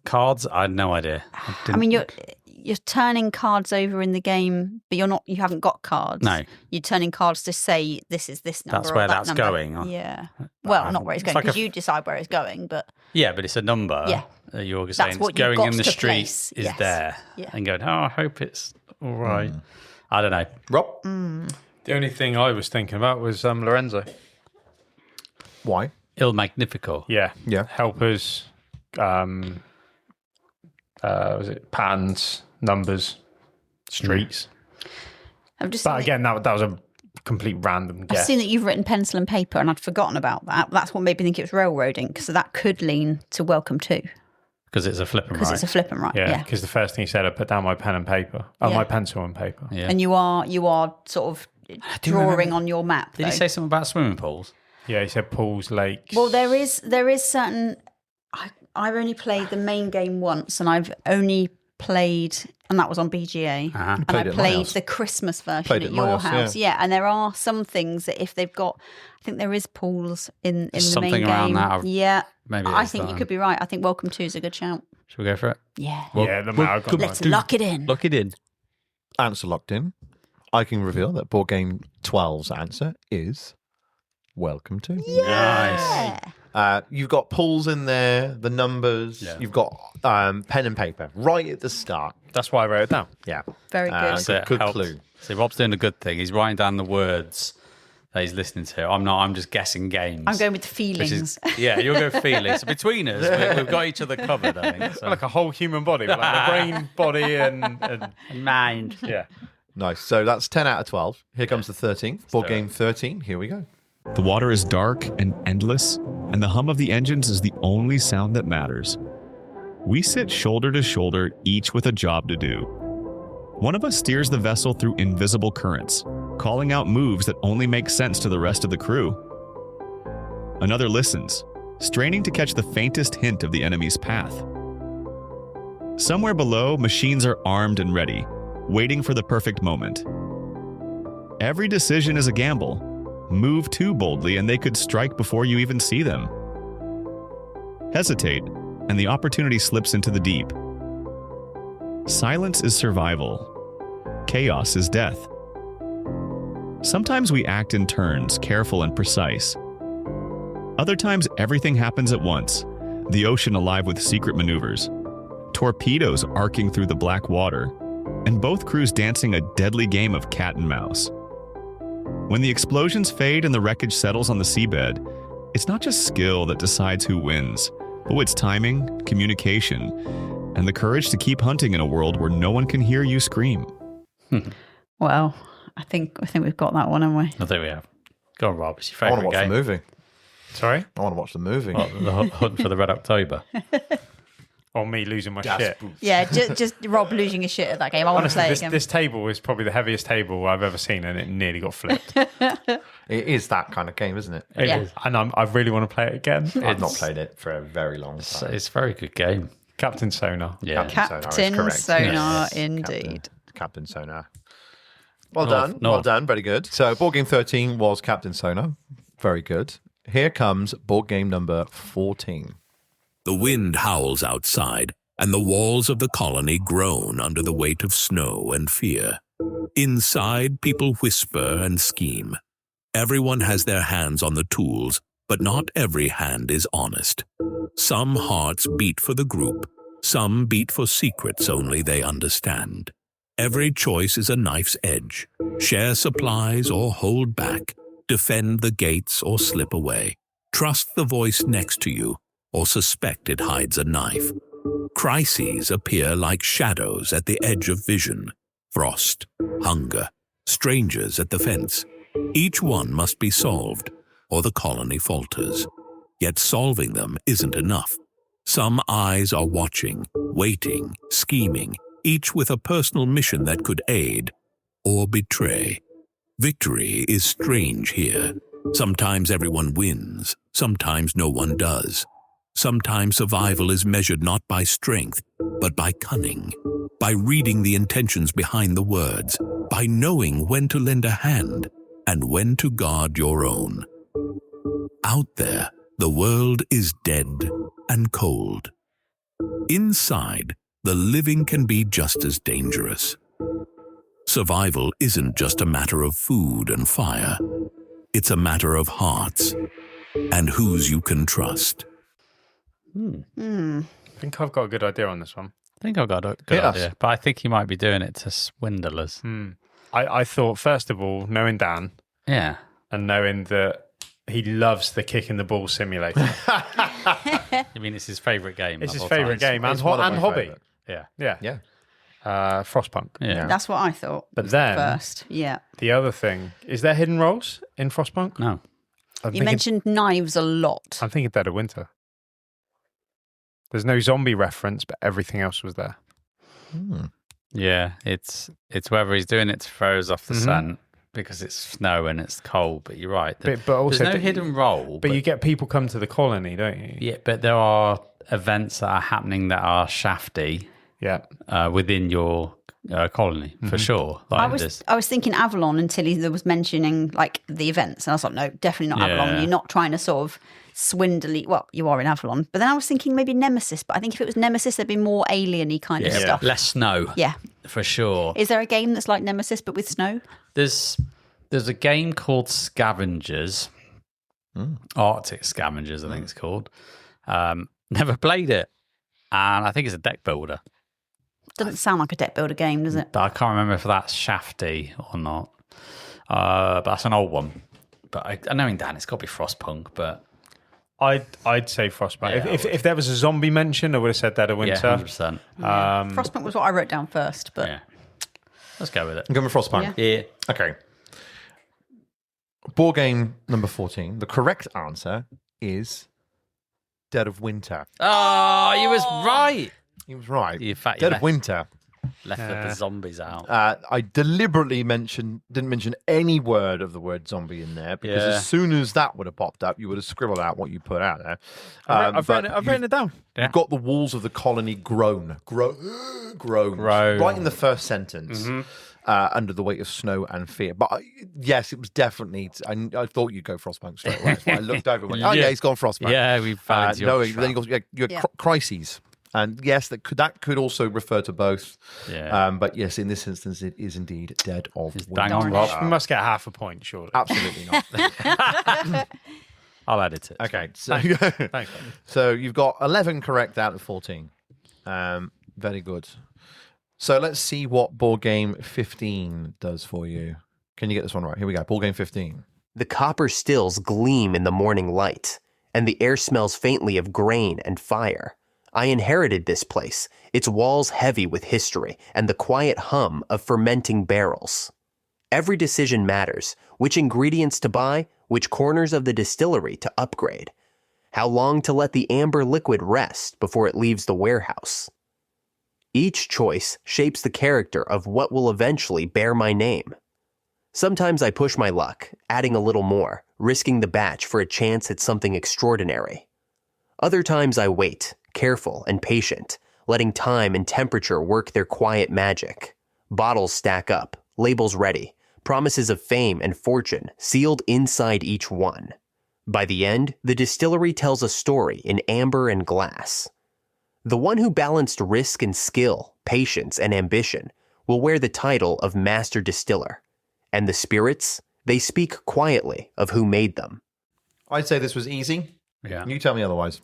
Cards? I had no idea. I mean, you're turning cards over in the game, but you haven't got cards. No. You're turning cards to say this is this number. That's or where that that's number. going. Yeah. Well, not where it's going like because you decide where it's going, but Yeah, but it's a number. Yeah. You're saying what it's you've going got in the to street place. is Yes. there. Yeah. And going, I hope it's all right. I don't know. Rob? The only thing I was thinking about was Lorenzo. Why? Il Magnifico. Yeah. Yeah. Helpers, was it patterns, numbers, streets. I've just But seen again, that was a complete random I've guess. seen that you've written pencil and paper, and I'd forgotten about that. That's what made me think it was railroading, so that could lean to Welcome To. Because it's a flip and Because right. it's a flip and right, Yeah, yeah. because the first thing he said, I put down my pen and paper. Oh, Yeah. my pencil and paper. Yeah. And you are sort of drawing on your map. Did he though. say something about swimming pools? Yeah, he said pools, lakes. Well, there is certain. I've only played the main game once, and I've only played, and that was on BGA. Uh-huh. And Played I it at my played house. the Christmas version Played it at at my your house, house. Yeah, and there are some things that if they've got, I think there is pools in the main something around game. that. Yeah, Maybe it I is think that. you could be right. I think Welcome To is a good shout. Should we go for it? Yeah. Yeah, the matter, I've got Let's mine. lock it in. Lock it in. Answer locked in. I can reveal that board game 12's answer is welcome to. Nice. You've got pulls in there, the numbers. Yeah. You've got pen and paper right at the start. That's why I wrote it down. Yeah. Very good. Good clue. See, Rob's doing a good thing. He's writing down the words that he's listening to. I'm not. I'm just guessing games. I'm going with feelings. You'll go feelings. So between us, we've got each other covered, I think. So. Like a whole human body, like the brain, body, and mind. Yeah. Nice. So that's 10 out of 12. Here comes the 13th. Board game 13. Here we go. The water is dark and endless, and the hum of the engines is the only sound that matters. We sit shoulder to shoulder, each with a job to do. One of us steers the vessel through invisible currents, calling out moves that only make sense to the rest of the crew. Another listens, straining to catch the faintest hint of the enemy's path. Somewhere below, machines are armed and ready, waiting for the perfect moment. Every decision is a gamble. Move too boldly and they could strike before you even see them. Hesitate, and the opportunity slips into the deep. Silence is survival. Chaos is death. Sometimes we act in turns, careful and precise. Other times, everything happens at once. The ocean alive with secret maneuvers, torpedoes arcing through the black water, and both crews dancing a deadly game of cat and mouse. When the explosions fade and the wreckage settles on the seabed, it's not just skill that decides who wins, but it's timing, communication, and the courage to keep hunting in a world where no one can hear you scream. Well, I think we've got that one, haven't we? I think we have. Go on, Rob. It's your I want favourite to watch game. the movie. Sorry? I want to watch the movie. The Hunt for the Red October. Or me losing my shit. Yeah, just Rob losing his shit at that game. I want to play it again. This table is probably the heaviest table I've ever seen, and it nearly got flipped. It is that kind of game, isn't it? It is. And I really want to play it again. I've not played it for a very long time. It's a very good game. Captain Sonar. Yeah. Captain Sonar, indeed. Captain Sonar. Well done. Very good. So board game 13 was Captain Sonar. Very good. Here comes board game number 14. The wind howls outside, and the walls of the colony groan under the weight of snow and fear. Inside, people whisper and scheme. Everyone has their hands on the tools, but not every hand is honest. Some hearts beat for the group, some beat for secrets only they understand. Every choice is a knife's edge. Share supplies or hold back. Defend the gates or slip away. Trust the voice next to you, or suspect it hides a knife. Crises appear like shadows at the edge of vision. Frost, hunger, strangers at the fence. Each one must be solved, or the colony falters. Yet solving them isn't enough. Some eyes are watching, waiting, scheming, each with a personal mission that could aid or betray. Victory is strange here. Sometimes everyone wins, sometimes no one does. Sometimes survival is measured not by strength, but by cunning, by reading the intentions behind the words, by knowing when to lend a hand and when to guard your own. Out there, the world is dead and cold. Inside, the living can be just as dangerous. Survival isn't just a matter of food and fire. It's a matter of hearts and whose you can trust. I think I've got a good idea on this one. I think I've got a good idea, but I think he might be doing it to swindle us. I thought, first of all, knowing Dan, yeah, and knowing that he loves the kick in the ball simulator. I mean, it's his favourite game. It's his favourite game and hobby. Yeah. Frostpunk. Yeah. That's what I thought. But then, first, the other thing, is there hidden roles in Frostpunk? No. You mentioned knives a lot. I'm thinking Dead of Winter. There's no zombie reference, but everything else was there. Yeah, it's whether he's doing it to throw us off the scent because it's snow and it's cold. But you're right. But also, there's no hidden role. But you get people come to the colony, don't you? Yeah, but there are events that are happening that are shafty. Yeah, within your colony for sure. Like I was thinking Avalon until he was mentioning like the events, and I was like, no, definitely not Avalon. You're not trying to sort of swindly. Well, you are in Avalon, but then I was thinking maybe Nemesis. But I think if it was Nemesis, there'd be more alien-y kind of stuff. Less snow. Yeah, for sure. Is there a game that's like Nemesis but with snow? There's a game called Scavengers, Arctic Scavengers, I think it's called. Never played it, and I think it's a deck builder. Doesn't sound like a deck builder game, does it? I can't remember if that's Shafty or not. But that's an old one. But knowing Dan, it's got to be Frostpunk. But I'd say Frostpunk. Yeah, if there was a zombie mention, I would have said Dead of Winter. Yeah, 100%. Frostpunk was what I wrote down first, but let's go with it. I'm going with Frostpunk. Yeah. Okay. Board game number 14. The correct answer is Dead of Winter. Oh, you was right. He was right. In fact, Dead of Winter. Left the zombies out. I deliberately didn't mention any word of the word zombie in there because as soon as that would have popped up, you would have scribbled out what you put out there. I've written it down. You've got the walls of the colony groan right in the first sentence. Under the weight of snow and fear. But yes, it was definitely. I thought you'd go Frostpunk straight away. So I looked over and went, oh, yeah, he's gone Frostpunk. Yeah, we found no, then you got crises. And yes, that could also refer to both. Yeah. But yes, in this instance, it is indeed Dead of Winter. Bang on, Rob. We must get half a point, surely. Absolutely not. I'll edit it. Okay. So, Thanks. So you've got 11 correct out of 14. Very good. So let's see what board game 15 does for you. Can you get this one right? Here we go. Board game 15. The copper stills gleam in the morning light, and the air smells faintly of grain and fire. I inherited this place, its walls heavy with history, and the quiet hum of fermenting barrels. Every decision matters: which ingredients to buy, which corners of the distillery to upgrade, how long to let the amber liquid rest before it leaves the warehouse. Each choice shapes the character of what will eventually bear my name. Sometimes I push my luck, adding a little more, risking the batch for a chance at something extraordinary. Other times I wait, careful and patient, letting time and temperature work their quiet magic. Bottles stack up, labels ready, promises of fame and fortune sealed inside each one. By the end, the distillery tells a story in amber and glass. The one who balanced risk and skill, patience and ambition, will wear the title of Master Distiller. And the spirits, they speak quietly of who made them. I'd say this was easy. Yeah. You tell me otherwise.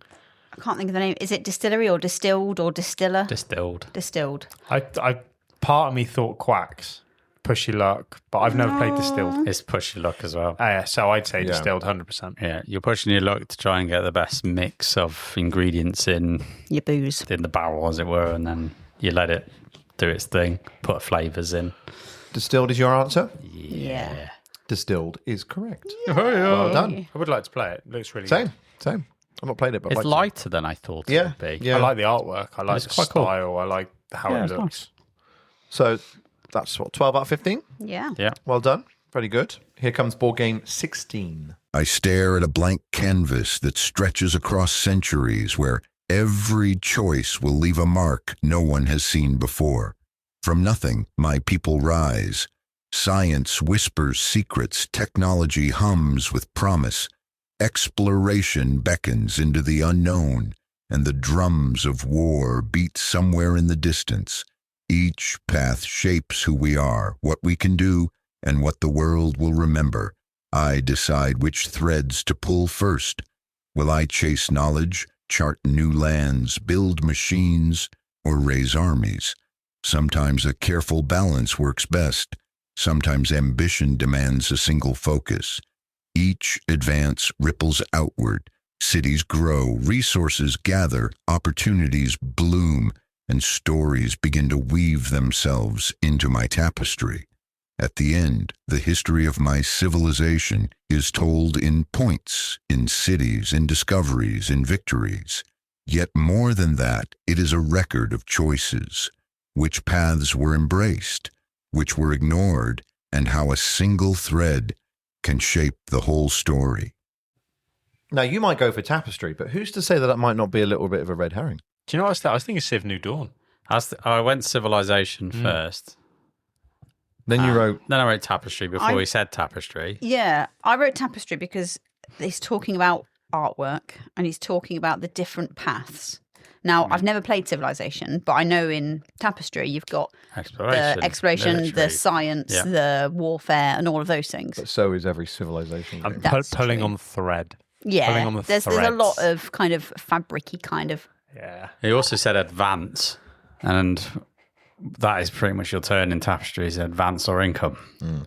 I can't think of the name. Is it distillery or distilled or distiller? Distilled. Distilled. Part of me thought Quacks, Push Your Luck, but I've never played Distilled. It's Push Your Luck as well. Yeah, so I'd say Distilled 100%. Yeah, you're pushing your luck to try and get the best mix of ingredients in your booze, in the barrel, as it were, and then you let it do its thing, put flavours in. Distilled is your answer? Yeah. Distilled is correct. Well done. I would like to play it. It looks really good. Same. I've not played it, but It's I'd like lighter than I thought it would be. Yeah. I like the artwork. I like It's the quite cool. style. I like how it it's looks. nice. So that's what, 12 out of 15? Yeah. Yeah. Well done. Very good. Here comes board game 16. I stare at a blank canvas that stretches across centuries where every choice will leave a mark no one has seen before. From nothing, my people rise. Science whispers secrets, technology hums with promise. Exploration beckons into the unknown, and the drums of war beat somewhere in the distance. Each path shapes who we are, what we can do, and what the world will remember. I decide which threads to pull first. Will I chase knowledge, chart new lands, build machines, or raise armies? Sometimes a careful balance works best. Sometimes ambition demands a single focus. Each advance ripples outward. Cities grow, resources gather, opportunities bloom, and stories begin to weave themselves into my tapestry. At the end, the history of my civilization is told in points, in cities, in discoveries, in victories. Yet more than that, it is a record of choices. Which paths were embraced, which were ignored, and how a single thread can shape the whole story. Now, you might go for Tapestry, but who's to say that might not be a little bit of a red herring? Do you know what I was thinking? Civ New Dawn. I went Civilization first. Then you wrote... Then I wrote Tapestry before we said Tapestry. Yeah, I wrote Tapestry because he's talking about artwork and he's talking about the different paths. Now, I've never played Civilization, but I know in Tapestry you've got the exploration, military. the science, the warfare, and all of those things. But so is every Civilization game. I'm pulling on thread. Yeah, Pulling on there's a lot of kind of fabric-y kind of... Yeah. He also said advance, and that is pretty much your turn in Tapestry, is advance or income.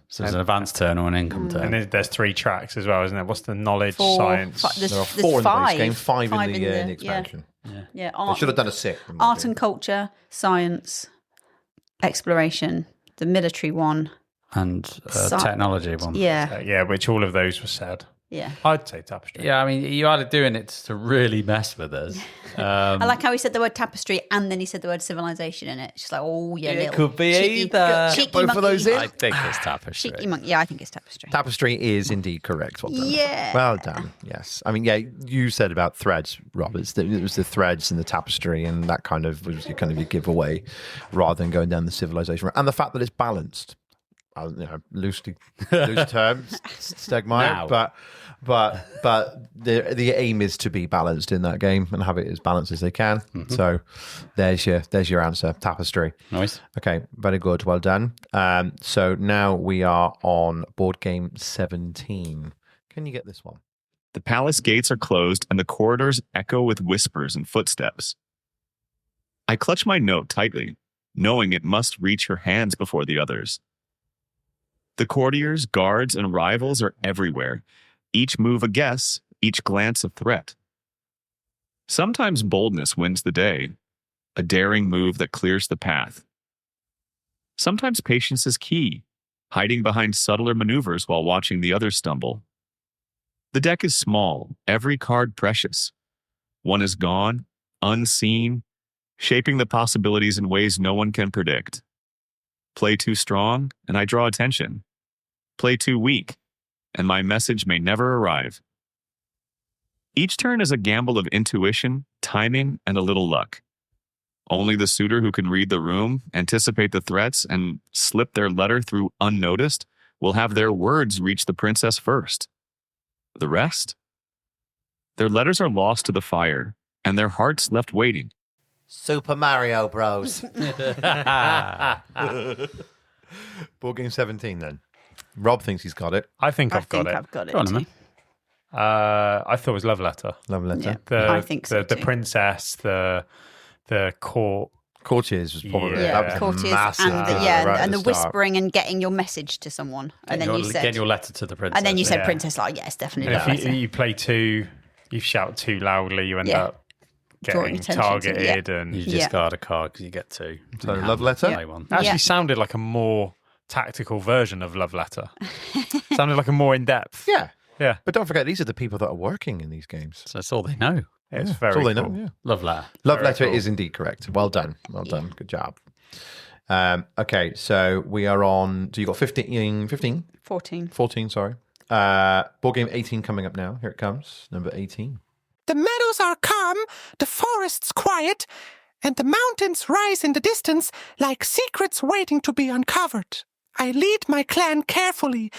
So there's an advance turn or an income turn. And there's 3 tracks as well, isn't there? What's the knowledge, science? There are 4 in the base game, 5 in the expansion. Yeah, They should have done a 6. Art and culture, science, exploration, the military one. And technology one. Yeah. Yeah, which all of those were said. Yeah. I'd say Tapestry. Yeah, I mean, you are doing it to really mess with us. I like how he said the word tapestry and then he said the word civilization in it. It's just like, oh, yeah. It could be either. Cheeky Both monkey. of those in? I think it's Tapestry. Cheeky monkey. Yeah, I think it's tapestry. Tapestry is indeed correct. Well done. Yeah. Well done. Yes. I mean, yeah, you said about threads, Rob. It was the threads and the tapestry, and that kind of was your giveaway rather than going down the civilization route. And the fact that it's balanced. Loose terms, Stonemaier, but the aim is to be balanced in that game and have it as balanced as they can. So there's your answer, Tapestry. Nice. Okay, very good, well done. So now we are on board game 17. Can you get this one? The palace gates are closed and the corridors echo with whispers and footsteps. I clutch my note tightly, knowing it must reach her hands before the others. The courtiers, guards, and rivals are everywhere, each move a guess, each glance a threat. Sometimes boldness wins the day, a daring move that clears the path. Sometimes patience is key, hiding behind subtler maneuvers while watching the others stumble. The deck is small, every card precious. One is gone, unseen, shaping the possibilities in ways no one can predict. Play too strong, and I draw attention. Play too weak, and my message may never arrive. Each turn is a gamble of intuition, timing, and a little luck. Only the suitor who can read the room, anticipate the threats, and slip their letter through unnoticed will have their words reach the princess first. The rest? Their letters are lost to the fire, and their hearts left waiting. Super Mario Bros. Board game 17 then. Rob thinks he's got it. I think I've got it. I've got it. Go on, man. I thought it was Love Letter. Love Letter. I think so The too. princess, the court. Courtiers was probably Yeah. that was Courtiers massive. and the, right at and the start. whispering and getting your message to someone. And then you said, Getting your letter to the princess. and then you said Yeah. princess, like, yes, definitely. And Love if Letter. you play too, you shout too loudly, you end Yeah. up Drawing getting attention to- targeted. And You discard a card because you get 2. So Love Letter? Play one. actually Yeah. sounded like a more tactical version of Love Letter. Sounded like a more in-depth. Yeah. Yeah. But don't forget, these are the people that are working in these games. So that's all they know. It's Yeah, very that's all they cool. know, yeah. Love letter. Love Very Letter cool. is indeed correct. Well done. Well done. Good job. Okay, so we are on... So you got 15? 14. 14, sorry. Board game 18 coming up now. Here it comes. Number 18. The meadows are calm, the forests quiet, and the mountains rise in the distance like secrets waiting to be uncovered. I lead my clan carefully,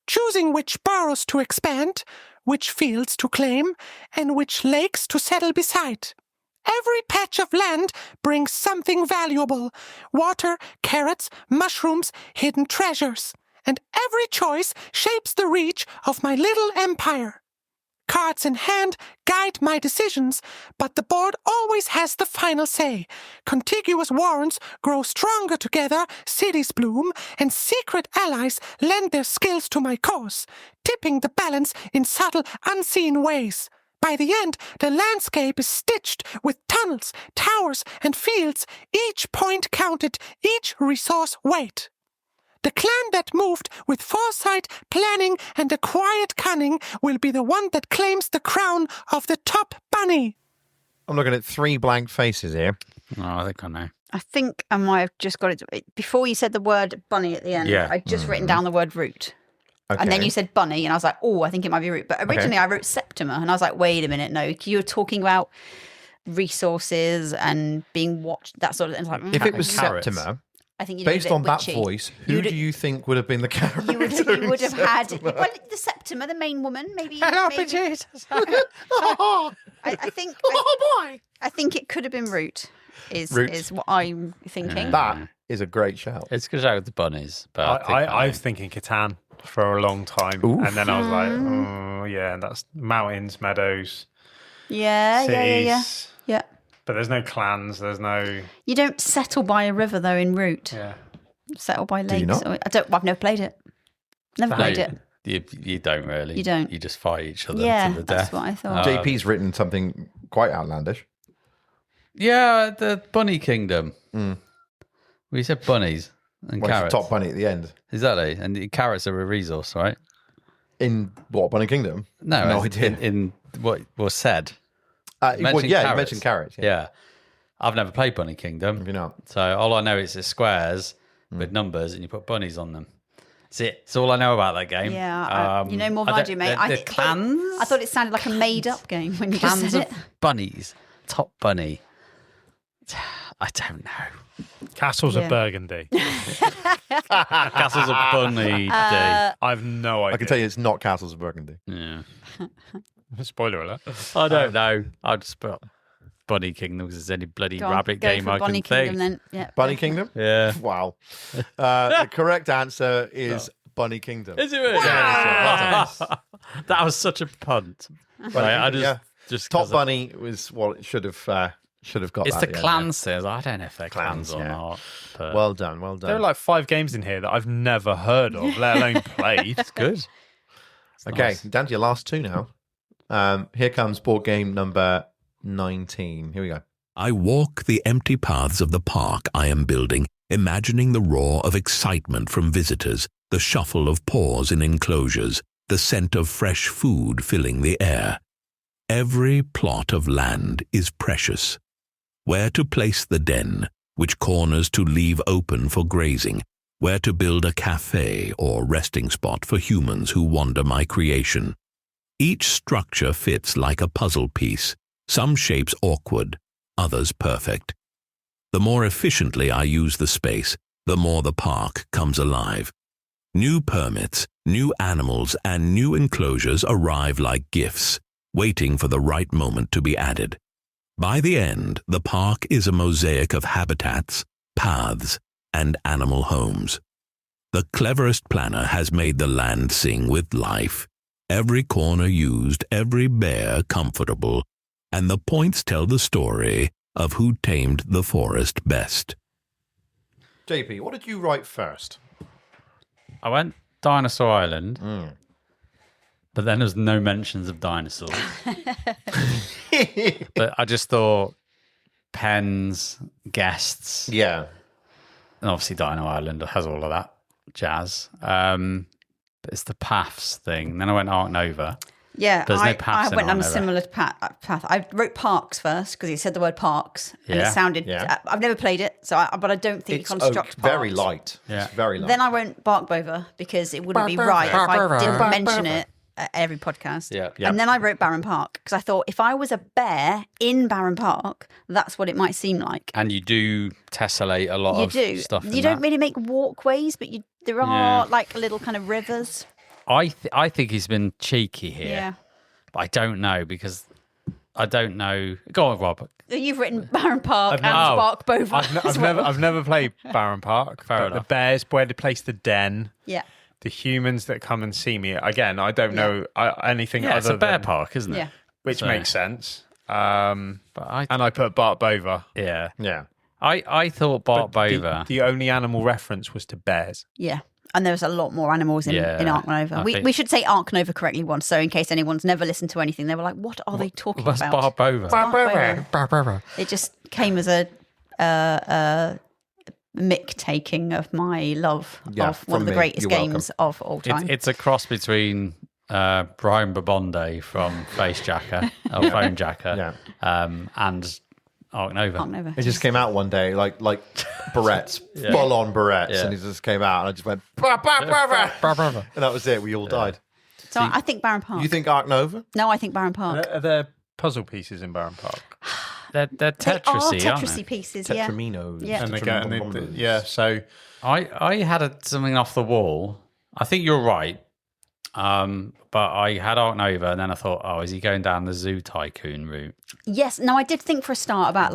choosing which burrows to expand, which fields to claim, and which lakes to settle beside. Every patch of land brings something valuable: water, carrots, mushrooms, hidden treasures. And every choice shapes the reach of my little empire. Cards in hand guide my decisions, but the board always has the final say. Contiguous warrens grow stronger together, cities bloom, and secret allies lend their skills to my cause, tipping the balance in subtle, unseen ways. By the end, the landscape is stitched with tunnels, towers, and fields, each point counted, each resource weighed. The clan that moved with foresight, planning, and a quiet cunning will be the one that claims the crown of the top bunny. I'm looking at 3 blank faces here. Oh, I think I know. I think I might have just got it. Before you said the word bunny at the end, Yeah. I'd just written down the word root. Okay. And then you said bunny, and I was like, oh, I think it might be root. But originally I wrote Septimer, and I was like, wait a minute, no. You were talking about resources and being watched, that sort of thing. Like, If it was Carrots. Septimer, I think you based did a on bit that witchy. voice, who do you think would have been the character? You would have had, well, the Septimer, the main woman, maybe. Hello, maybe. Jesus. I think. Oh, boy. I think it could have been Root. Is what I'm thinking. That is a great shout. It's because I with the bunnies, but I was thinking Catan for a long time, and then I was like, oh yeah, that's mountains, meadows, cities. Yeah. But there's no clans. There's no. You don't settle by a river though in Root. Yeah. Settle by lakes. Do you not? I've never played it. Never played it. You don't really. You don't. You just fight each other Yeah, to the that's death. what I thought. JP's written something quite outlandish. Yeah, the Bunny Kingdom. We said bunnies and carrots. Top bunny at the end. Exactly. And the carrots are a resource, right? In what, Bunny Kingdom? No, idea. In what was said. You mentioned carrots. Yeah. I've never played Bunny Kingdom. Have you not? So all I know is it's squares with numbers and you put bunnies on them. That's it. That's all I know about that game. Yeah, you know more than I do, mate. The clans? I thought it sounded like a made-up game when you just Clans said of it. bunnies. Top bunny. I don't know. Castles of Burgundy. Castles of Bunny. I've no idea. I can tell you it's not Castles of Burgundy. Yeah. Spoiler alert. I don't know. I'll just put Bunny Kingdom because it's any bloody Go on, rabbit go game for I Bunny can Kingdom think. then. Yeah. Bunny Kingdom? Yeah. Wow. The correct answer is Bunny Kingdom. Is it really? Wow. That was such a punt. Right, I just Top Bunny was what it should have got. It's that the clans things. I don't know if they're clans or yeah. not. But Well done. There are like 5 games in here that I've never heard of, let alone played. It's good. It's okay, nice. down to your last 2 now. Here comes board game number 19. Here we go. I walk the empty paths of the park I am building, imagining the roar of excitement from visitors, the shuffle of paws in enclosures, the scent of fresh food filling the air. Every plot of land is precious. Where to place the den, which corners to leave open for grazing, where to build a cafe or resting spot for humans who wander my creation. Each structure fits like a puzzle piece, some shapes awkward, others perfect. The more efficiently I use the space, the more the park comes alive. New permits, new animals, and new enclosures arrive like gifts, waiting for the right moment to be added. By the end, the park is a mosaic of habitats, paths, and animal homes. The cleverest planner has made the land sing with life. Every corner used, every bear comfortable, and the points tell the story of who tamed the forest best. JP, what did you write first? I went Dinosaur Island, but then there's no mentions of dinosaurs. But I just thought pens, guests. Yeah. And obviously Dino Island has all of that jazz. But it's the paths thing. And then I went Ark Nova. Yeah, There's no I paths in went on Ark a Nova. similar path. I wrote parks first because he said the word parks, and Yeah. it sounded. Yeah. I've never played it, but I don't think It's you construct very parks. light. Yeah. It's very light. Then I went Barkbover because it wouldn't be right if I didn't mention it at every podcast. Yeah. And then I wrote Barren Park because I thought if I was a bear in Barren Park, that's what it might seem like. And you do tessellate a lot You of do. stuff. You don't really make walkways, but there are Yeah. like little kind of rivers. I think he's been cheeky here. Yeah. But I don't know because I don't know. Go on, Rob. You've written Barren Park and never- Barkbover. I've never played Barren Park. Fair but enough. The bears, where to place the den. Yeah. The humans that come and see me. Again, I don't know anything Yeah, other it's a bear than park, isn't it? Yeah. which So- makes sense. But I put Barkbover. Yeah. Yeah. I thought Barkbover. The only animal reference was to bears. Yeah. And there's a lot more animals in Ark Nova. I think- We should say Ark Nova correctly once, so in case anyone's never listened to anything, they were like, what are they talking What's about? Barkbover? It just came as a mick taking of my love of one of the greatest games of all time. It's a cross between Brian Babonde from Face Jacker, or Phone Jacker, and Ark Nova. Ark Nova. It just came out one day, like barrettes, Yeah. full on barrettes, Yeah. and it just came out, and I just went, bah, bah, bah, bah. And that was it. We all died. So I think Barren Park. You think Ark Nova? No, I think Barren Park. Are there puzzle pieces in Barren Park? They're They are Tetrisy, aren't Tetrisy they? pieces, yeah. Tetraminos. Yeah. And they go, so I had something off the wall. I think you're right. But I had Ark Nova, and then I thought, is he going down the Zoo Tycoon route? Yes. No, I did think for a start about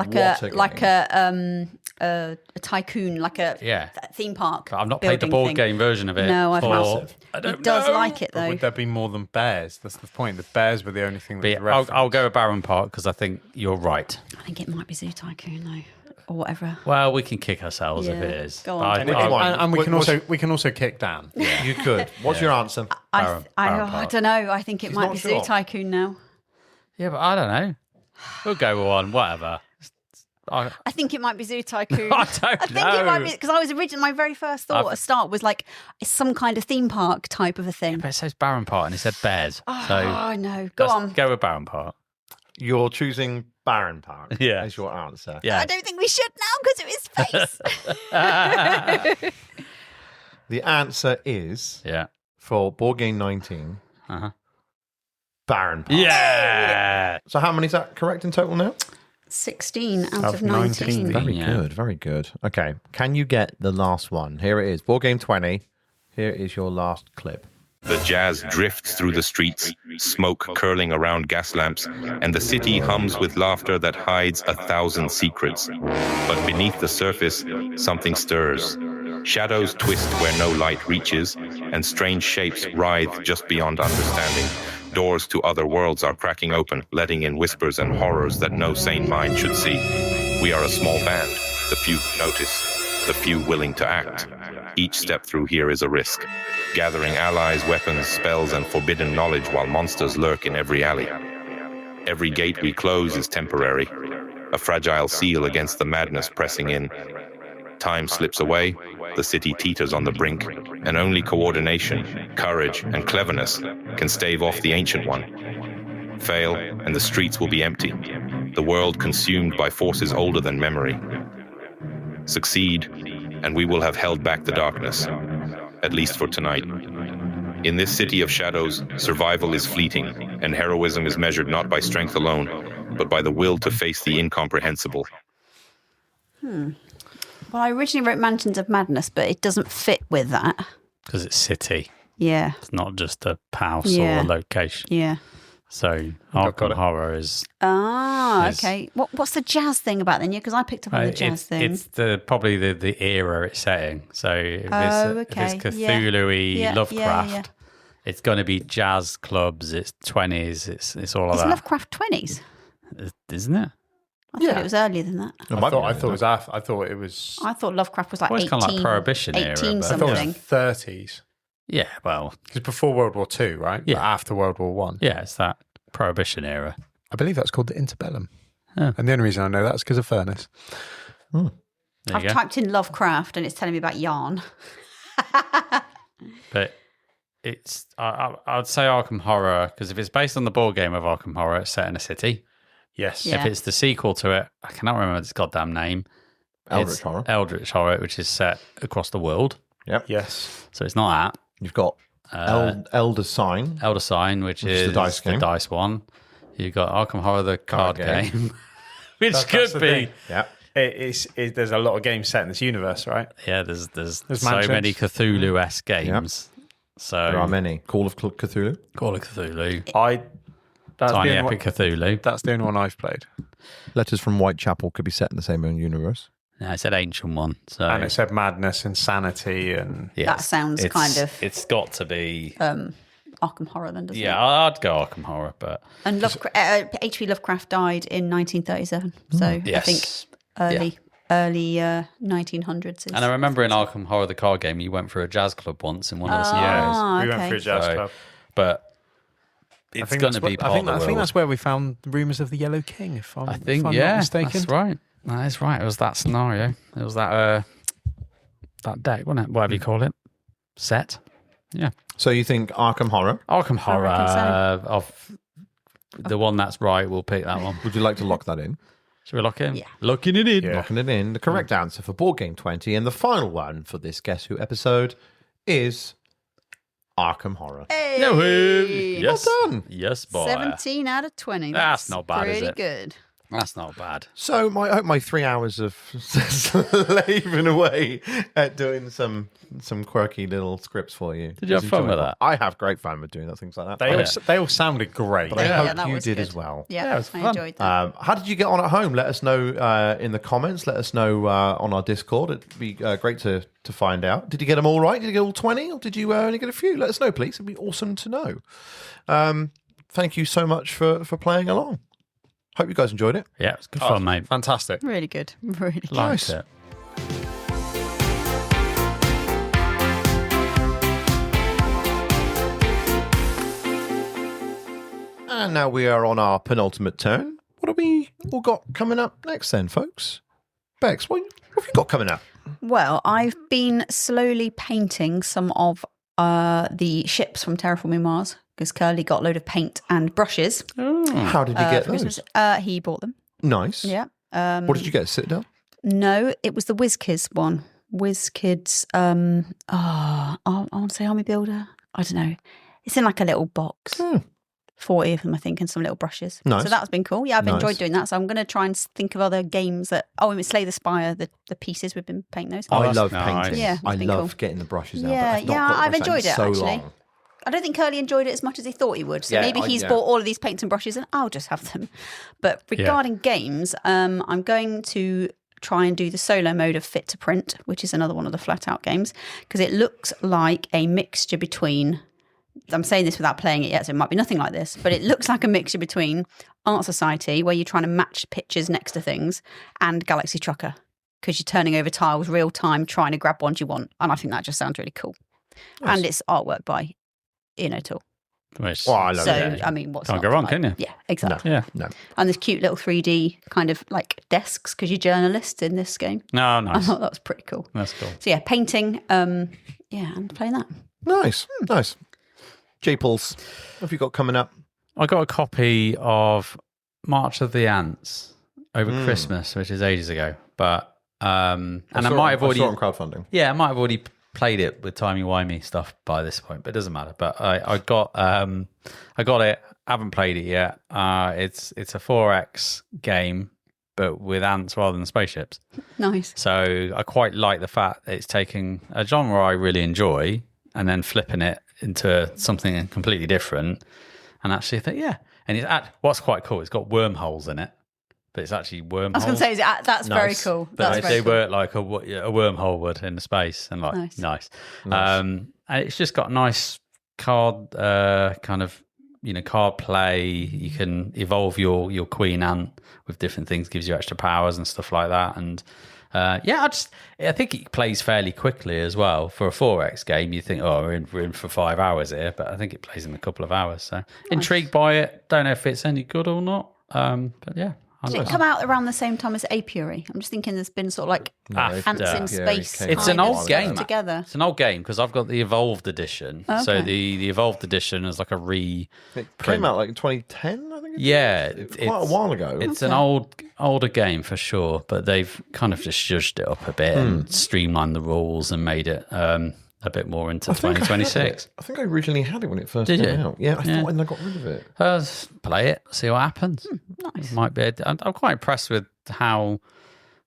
a tycoon, like a theme park. But I've not played the board game version of it. No, I've not. He does like it, But though. would there be more than bears? That's the point. The bears were the only thing that was I'll go with Baron Park because I think you're right. I think it might be Zoo Tycoon, though, or whatever. Well, we can kick ourselves if it is. Go on. And we can also kick Dan. Yeah. You could. What's your answer? I don't know. I think it might be Zoo Tycoon now. Yeah, but I don't know. We'll go with one, whatever. I think it might be Zoo Tycoon. I think it might be, because I was originally, my very first thought at start was like it's some kind of theme park type of a thing. Yeah, but it says Baron Park and it said bears. Oh, no. Go on. Go with Baron Park. You're choosing Baron Park as your answer. Yeah. I don't think we should now because of his face. The answer is for board game 19. Baron Park. Yeah. So how many is that correct in total now? 16 out of 19. Very good, very good. Okay, can you get the last one? Here it is, board game 20. Here is your last clip. The jazz drifts through the streets, smoke curling around gas lamps, and the city hums with laughter that hides 1,000 secrets. But beneath the surface, something stirs. Shadows twist where no light reaches, and strange shapes writhe just beyond understanding. Doors to other worlds are cracking open, letting in whispers and horrors that no sane mind should see. We are a small band, the few who notice, the few willing to act. Each step through here is a risk, gathering allies, weapons, spells, and forbidden knowledge while monsters lurk in every alley. Every gate we close is temporary, a fragile seal against the madness pressing in. Time slips away, the city teeters on the brink, and only coordination, courage, and cleverness can stave off the Ancient One. Fail, and the streets will be empty, the world consumed by forces older than memory. Succeed, and we will have held back the darkness, at least for tonight. In this city of shadows, survival is fleeting, and heroism is measured not by strength alone, but by the will to face the incomprehensible. Well, I originally wrote Mansions of Madness, but it doesn't fit with that. Because it's city. Yeah. It's not just a house or a location. Yeah. So Arkham Horror is... okay. What's the jazz thing about then? Yeah, because I picked up on the jazz thing. It's probably the era it's setting. So if it's Cthulhu-y Lovecraft, it's going to be jazz clubs, it's 20s, it's all of that. It's Lovecraft 20s? Isn't it? I thought it was earlier than that. I thought Lovecraft was like 18. Kind of like Prohibition 18 era. something. I thought it was 30s. Yeah, well, because before World War II, right? Yeah, but after World War One. Yeah, it's that Prohibition era. I believe that's called the Interbellum. Oh. And the only reason I know that is because of furnace. I've typed in Lovecraft and it's telling me about yarn. But it's I'd say Arkham Horror because if it's based on the board game of Arkham Horror, it's set in a city. Yes. If it's the sequel to it, I cannot remember its goddamn name. Eldritch Horror. Eldritch Horror, which is set across the world. Yep. Yes. So it's not that. You've got Elder Sign. Elder Sign, which is the dice game. The dice one. You've got Arkham Horror, the card game. Which could be. Yeah. There's a lot of games set in this universe, right? Yeah, there's so many Cthulhu-esque games. Yep. So there are many. Call of Cthulhu. Call of Cthulhu. Tiny Epic Cthulhu. That's the only one I've played. Letters from Whitechapel could be set in the same universe. No, it said Ancient One. So. And it said Madness, Insanity, and... That sounds kind of... It's got to be... Arkham Horror then, doesn't it? Yeah, I'd go Arkham Horror, but... And H.P. Lovecraft died in 1937, so I think early 1900s. And I remember in Arkham Horror, the card game, you went for a jazz club once in one of the scenarios. We went for a jazz club. But it's going to be part of the world. I think that's where we found the rumours of the Yellow King, if I'm not mistaken. That's right. That is right. It was that scenario. It was that deck, wasn't it? Whatever you call it. Set. Yeah. So you think Arkham Horror? Arkham Horror. Of the one that's right, we'll pick that one. Would you like to lock that in? Should we lock it in? Yeah. Locking it in. Yeah. Locking it in. The correct answer for Board Game 20 and the final one for this Guess Who episode is Arkham Horror. Hey! Yes. Well done. Yes, boy. 17 out of 20. That's not bad, is pretty it? good. That's not bad. So I hope my 3 hours of slaving away at doing some quirky little scripts for you. Did you have fun with that? I have great fun with doing things like that. They all sounded great. But I hope you did as well. Yeah, it was fun. I enjoyed that. How did you get on at home? Let us know in the comments. Let us know on our Discord. It'd be great to find out. Did you get them all right? Did you get all 20? Or did you only get a few? Let us know, please. It'd be awesome to know. Thank you so much for playing along. Hope you guys enjoyed it. Yeah, it's good fun, mate. Fantastic. Really good. Really good. Liked it. And now we are on our penultimate turn. What have we all got coming up next then, folks? Bex, what have you got coming up? Well, I've been slowly painting some of the ships from Terraforming Mars because Curly got a load of paint and brushes. How did you get those? Christmas. He bought them. Nice. Yeah. What did you get? Citadel? No, it was the WizKids one. WizKids. I want to say Army Builder. I don't know. It's in like a little box. 40 of them, I think, and some little brushes. Nice. So that's been cool. Yeah, I've enjoyed doing that. So I'm going to try and think of other games that. Oh, and Slay the Spire, the pieces we've been painting those. I love painting. Yeah, I love cool. getting the brushes out. Yeah, but I've enjoyed it so actually. Long. I don't think Curly enjoyed it as much as he thought he would. So Yeah, maybe he's bought all of these paints and brushes and I'll just have them. But regarding games, I'm going to try and do the solo mode of Fit to Print, which is another one of the Flatout games, because it looks like a mixture between, I'm saying this without playing it yet, so it might be nothing like this, but it looks like a mixture between Art Society, where you're trying to match pictures next to things, and Galaxy Trucker, because you're turning over tiles real time, trying to grab ones you want. And I think that just sounds really cool. Nice. And it's artwork by Tool. Which, I love it. I mean, what's Can't not go wrong, like? can you? Yeah, exactly. Yeah. No. And there's cute little 3D kind of like desks because you're journalists in this game. No, I nice. thought that was pretty cool. That's cool. So yeah, painting, and playing that. Nice. Nice. J-Pulse, what have you got coming up? I got a copy of March of the Ants over Christmas, which is ages ago. But I might have already on crowdfunding. Yeah, I might have already played it with timey-wimey stuff by this point, but it doesn't matter. But I got it. Haven't played it yet. It's a 4X game, but with ants rather than spaceships. Nice. So I quite like the fact that it's taking a genre I really enjoy and then flipping it into something completely different. And actually, I think and what's quite cool, it's got wormholes in it. But it's actually wormholes. I was going to say, that's very cool. But they work like a wormhole would in the space, and like nice. And it's just got nice card kind of card play. You can evolve your queen ant with different things, gives you extra powers and stuff like that. And I think it plays fairly quickly as well for a 4X game. You think, we're in for 5 hours here, but I think it plays in a couple of hours. So intrigued by it. Don't know if it's any good or not. But yeah. Did it come out around the same time as Apiary? I'm just thinking there's been sort of like ants in space. It's an old game. Together. It's an old game because I've got the Evolved Edition. Okay. So the Evolved Edition is like a re. It came out like in 2010, I think. It's quite a while ago. It's an older game for sure, but they've kind of just zhuzhed it up a bit and streamlined the rules and made it a bit more into 2026. I think I originally had it when it first came out. Yeah, I thought and I got rid of it. Play it, see what happens. Nice. Might be. I'm quite impressed with how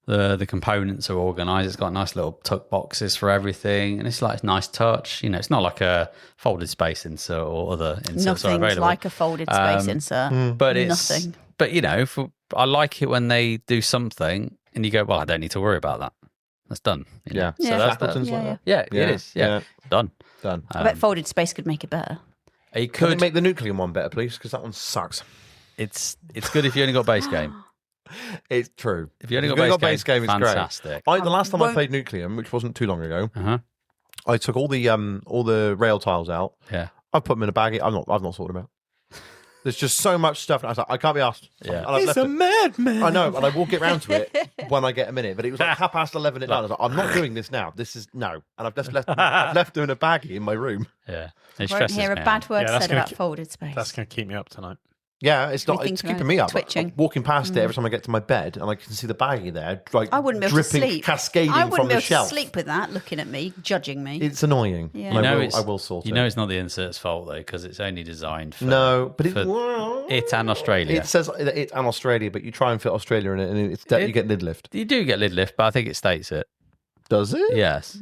the components are organised. It's got nice little tuck boxes for everything, and it's like a nice touch. It's not like a folded space insert or other inserts are available. Nothing's like a folded space insert. But it's nothing. But I like it when they do something, and you go, well, I don't need to worry about that. That's done. Yeah. So Shackleton's like that. Yeah, it is. Yeah. Done. I bet folded space could make it better. You Can could we make the nuclear one better, please? Because that one sucks. It's good if you only got base game. It's true. If you only got base game, it's fantastic. great. The last time I played Nucleum, which wasn't too long ago, I took all the rail tiles out. Yeah. I put them in a bag. I've not sorted them out. There's just so much stuff. And I was like, I can't be asked. Yeah. He's a madman. I know, and I will get round to it when I get a minute. But it was like 11:30 at night. I was like, I'm not doing this now. This is no. And I've just left them in a baggie in my room. Yeah. I won't hear a bad word said about folded space. That's going to keep me up tonight. Yeah, it's not. Thinking It's keeping about me it, up. twitching. I'm walking past it every time I get to my bed, and I can see the baggie there, like I wouldn't be able to dripping, sleep. cascading I wouldn't from be the able shelf. to sleep with that looking at me, judging me. It's annoying. Yeah. And You know, I will sort it. You know, it's not the insert's fault though, because it's only designed for No, but it and Australia. It says it and Australia, but you try and fit Australia in it, and you get lid lift. You do get lid lift, but I think it states it. Does it? Yes.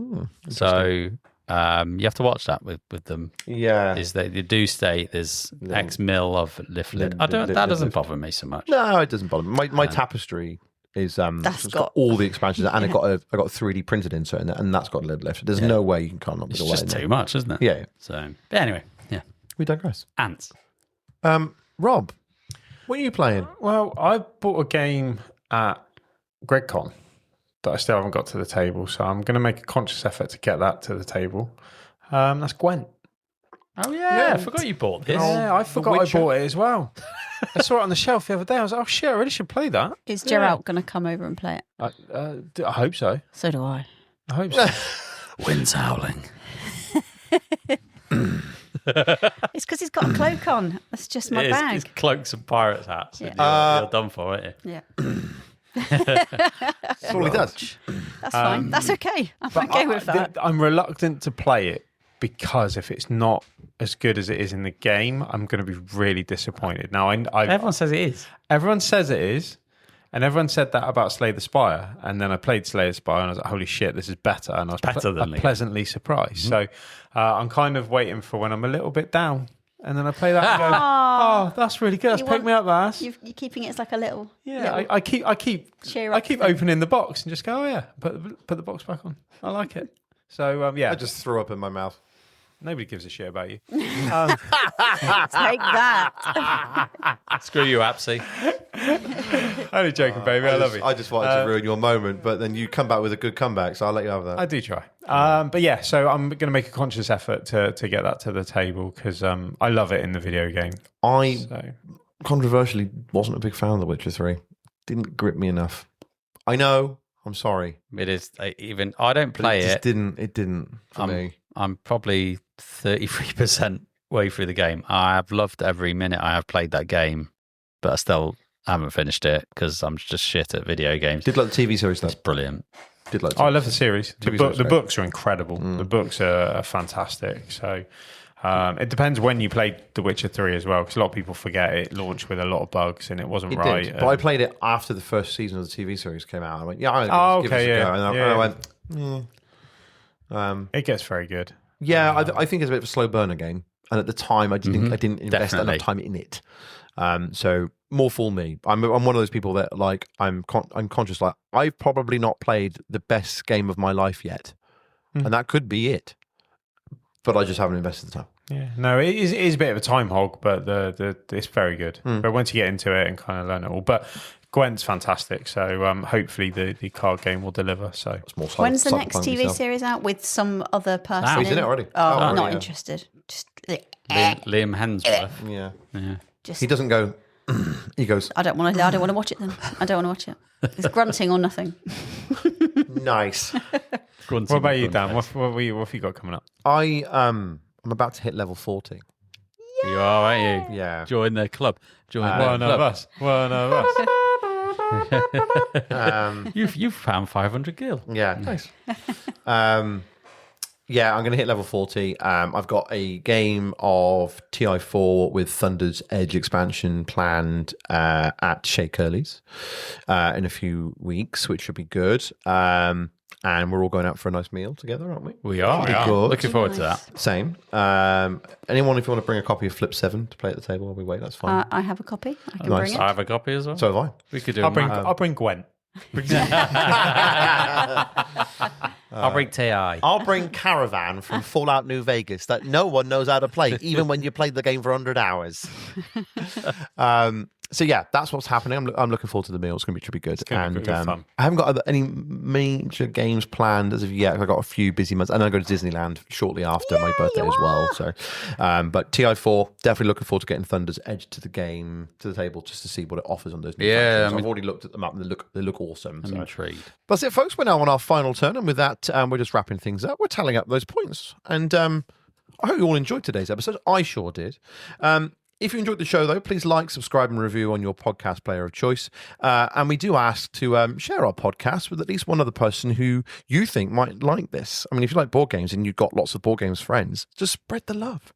So you have to watch that with them. Yeah. Is they do state there's X mil of lift lid. That doesn't bother me so much. No, it doesn't bother me. My tapestry is it's got all the expansions, and I got a 3D printed insert in it, and that's got lid lift. There's no way you can come up with It's a way. just too much, isn't it? Yeah. So, but anyway, yeah. We digress. Ants. Rob, what are you playing? Well, I bought a game at GregCon that I still haven't got to the table, so I'm going to make a conscious effort to get that to the table. That's Gwent. Oh yeah, I forgot you bought this. Yeah, I forgot I bought it as well. I saw it on the shelf the other day. I was like, oh shit, I really should play that. Is Geralt going to come over and play it? I hope so. So do I. I hope so. Wind's howling. It's because he's got a cloak on. That's just my bag. It's cloaks and pirates hats. Yeah. You're done for, aren't you? Yeah. That's all he does. That's fine. That's okay. I'm okay with that. I'm reluctant to play it because if it's not as good as it is in the game, I'm going to be really disappointed. Now, everyone says it is. Everyone says it is. And everyone said that about Slay the Spire. And then I played Slay the Spire and I was like, holy shit, this is better. And I was pleasantly surprised. Mm-hmm. So I'm kind of waiting for when I'm a little bit down. And then I play that and go, oh, that's really good. That's picked me up, that. You're keeping it as like a little... Yeah, little I keep cheer up thing. opening the box and just go, oh yeah, put the box back on. I like it. So yeah. I just threw up in my mouth. Nobody gives a shit about you. Take that. Screw you, Apsy. Only joking, baby. I love you. I just wanted to ruin your moment, but then you come back with a good comeback, so I'll let you have that. I do try. But yeah, so I'm going to make a conscious effort to get that to the table because I love it in the video game. Controversially wasn't a big fan of The Witcher 3. Didn't grip me enough. I know. I'm sorry. It is even. I don't play it. It didn't for me. I'm probably 33% way through the game. I have loved every minute I have played that game, but I still haven't finished it because I'm just shit at video games. Did like the TV series though? It's brilliant. Did like. I love the series. The books are incredible. Mm. The books are fantastic. So it depends when you played The Witcher 3 as well, because a lot of people forget it launched with a lot of bugs and it wasn't right. Did, but I played it after the first season of the TV series came out. I went, yeah, I'll give this a go. And I went, it gets very good. Yeah, I think it's a bit of a slow burner game, and at the time I didn't invest enough time in it. So more fool me. I'm one of those people that like I'm conscious. Like I've probably not played the best game of my life yet, and that could be it. But I just haven't invested the time. Yeah, no, it is a bit of a time hog, but it's very good. But once you get into it and kind of learn it all, but Gwent's fantastic. So hopefully the card game will deliver. So when's the next TV series out with some other person? He's in it already. Oh, not interested. Just Liam Hemsworth. Yeah. Just, he doesn't go. He goes. I don't want to watch it. Then I don't want to watch it. It's grunting or nothing. Nice. What about you, Dan? What have you got coming up? I'm about to hit level 40. You are, aren't you? Yeah. Join the club. Join the One club. of us. One of us. You've found 500 gil. Yeah, nice. Yeah, I'm going to hit level 40. I've got a game of TI4 with Thunder's Edge expansion planned at Shea Curly's in a few weeks, which should be good. And we're all going out for a nice meal together, aren't we? We are. Looking forward to that. Same. Anyone, if you want to bring a copy of Flip 7 to play at the table while we wait, that's fine. I have a copy. I can bring it. I have a copy as well. So have I. We could do. I'll bring Gwent. I'll bring TI. I'll bring Caravan from Fallout New Vegas that no one knows how to play, even when you played the game for 100 hours. So yeah, that's what's happening. I'm looking forward to the meal. It's going to be good. And fun. I haven't got any major games planned as of yet. I've got a few busy months, and I go to Disneyland shortly after my birthday as well. So, but TI4, definitely looking forward to getting Thunder's Edge to the table, just to see what it offers on those new factions. I've already looked at them up, and they look awesome. I'm intrigued. That's it, folks. We're now on our final turn, and with that, we're just wrapping things up. We're tallying up those points, and I hope you all enjoyed today's episode. I sure did. If you enjoyed the show, though, please like, subscribe, and review on your podcast player of choice. And we do ask to share our podcast with at least one other person who you think might like this. I mean, if you like board games and you've got lots of board games friends, just spread the love.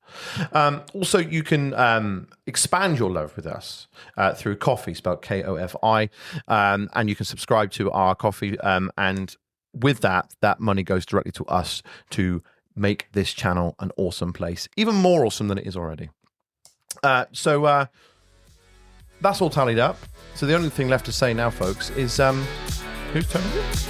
Also, you can expand your love with us through Ko-fi, spelled K-O-F-I, and you can subscribe to our Ko-fi. And with that money goes directly to us to make this channel an awesome place, even more awesome than it is already. So that's all tallied up. So the only thing left to say now, folks, is whose turn is it?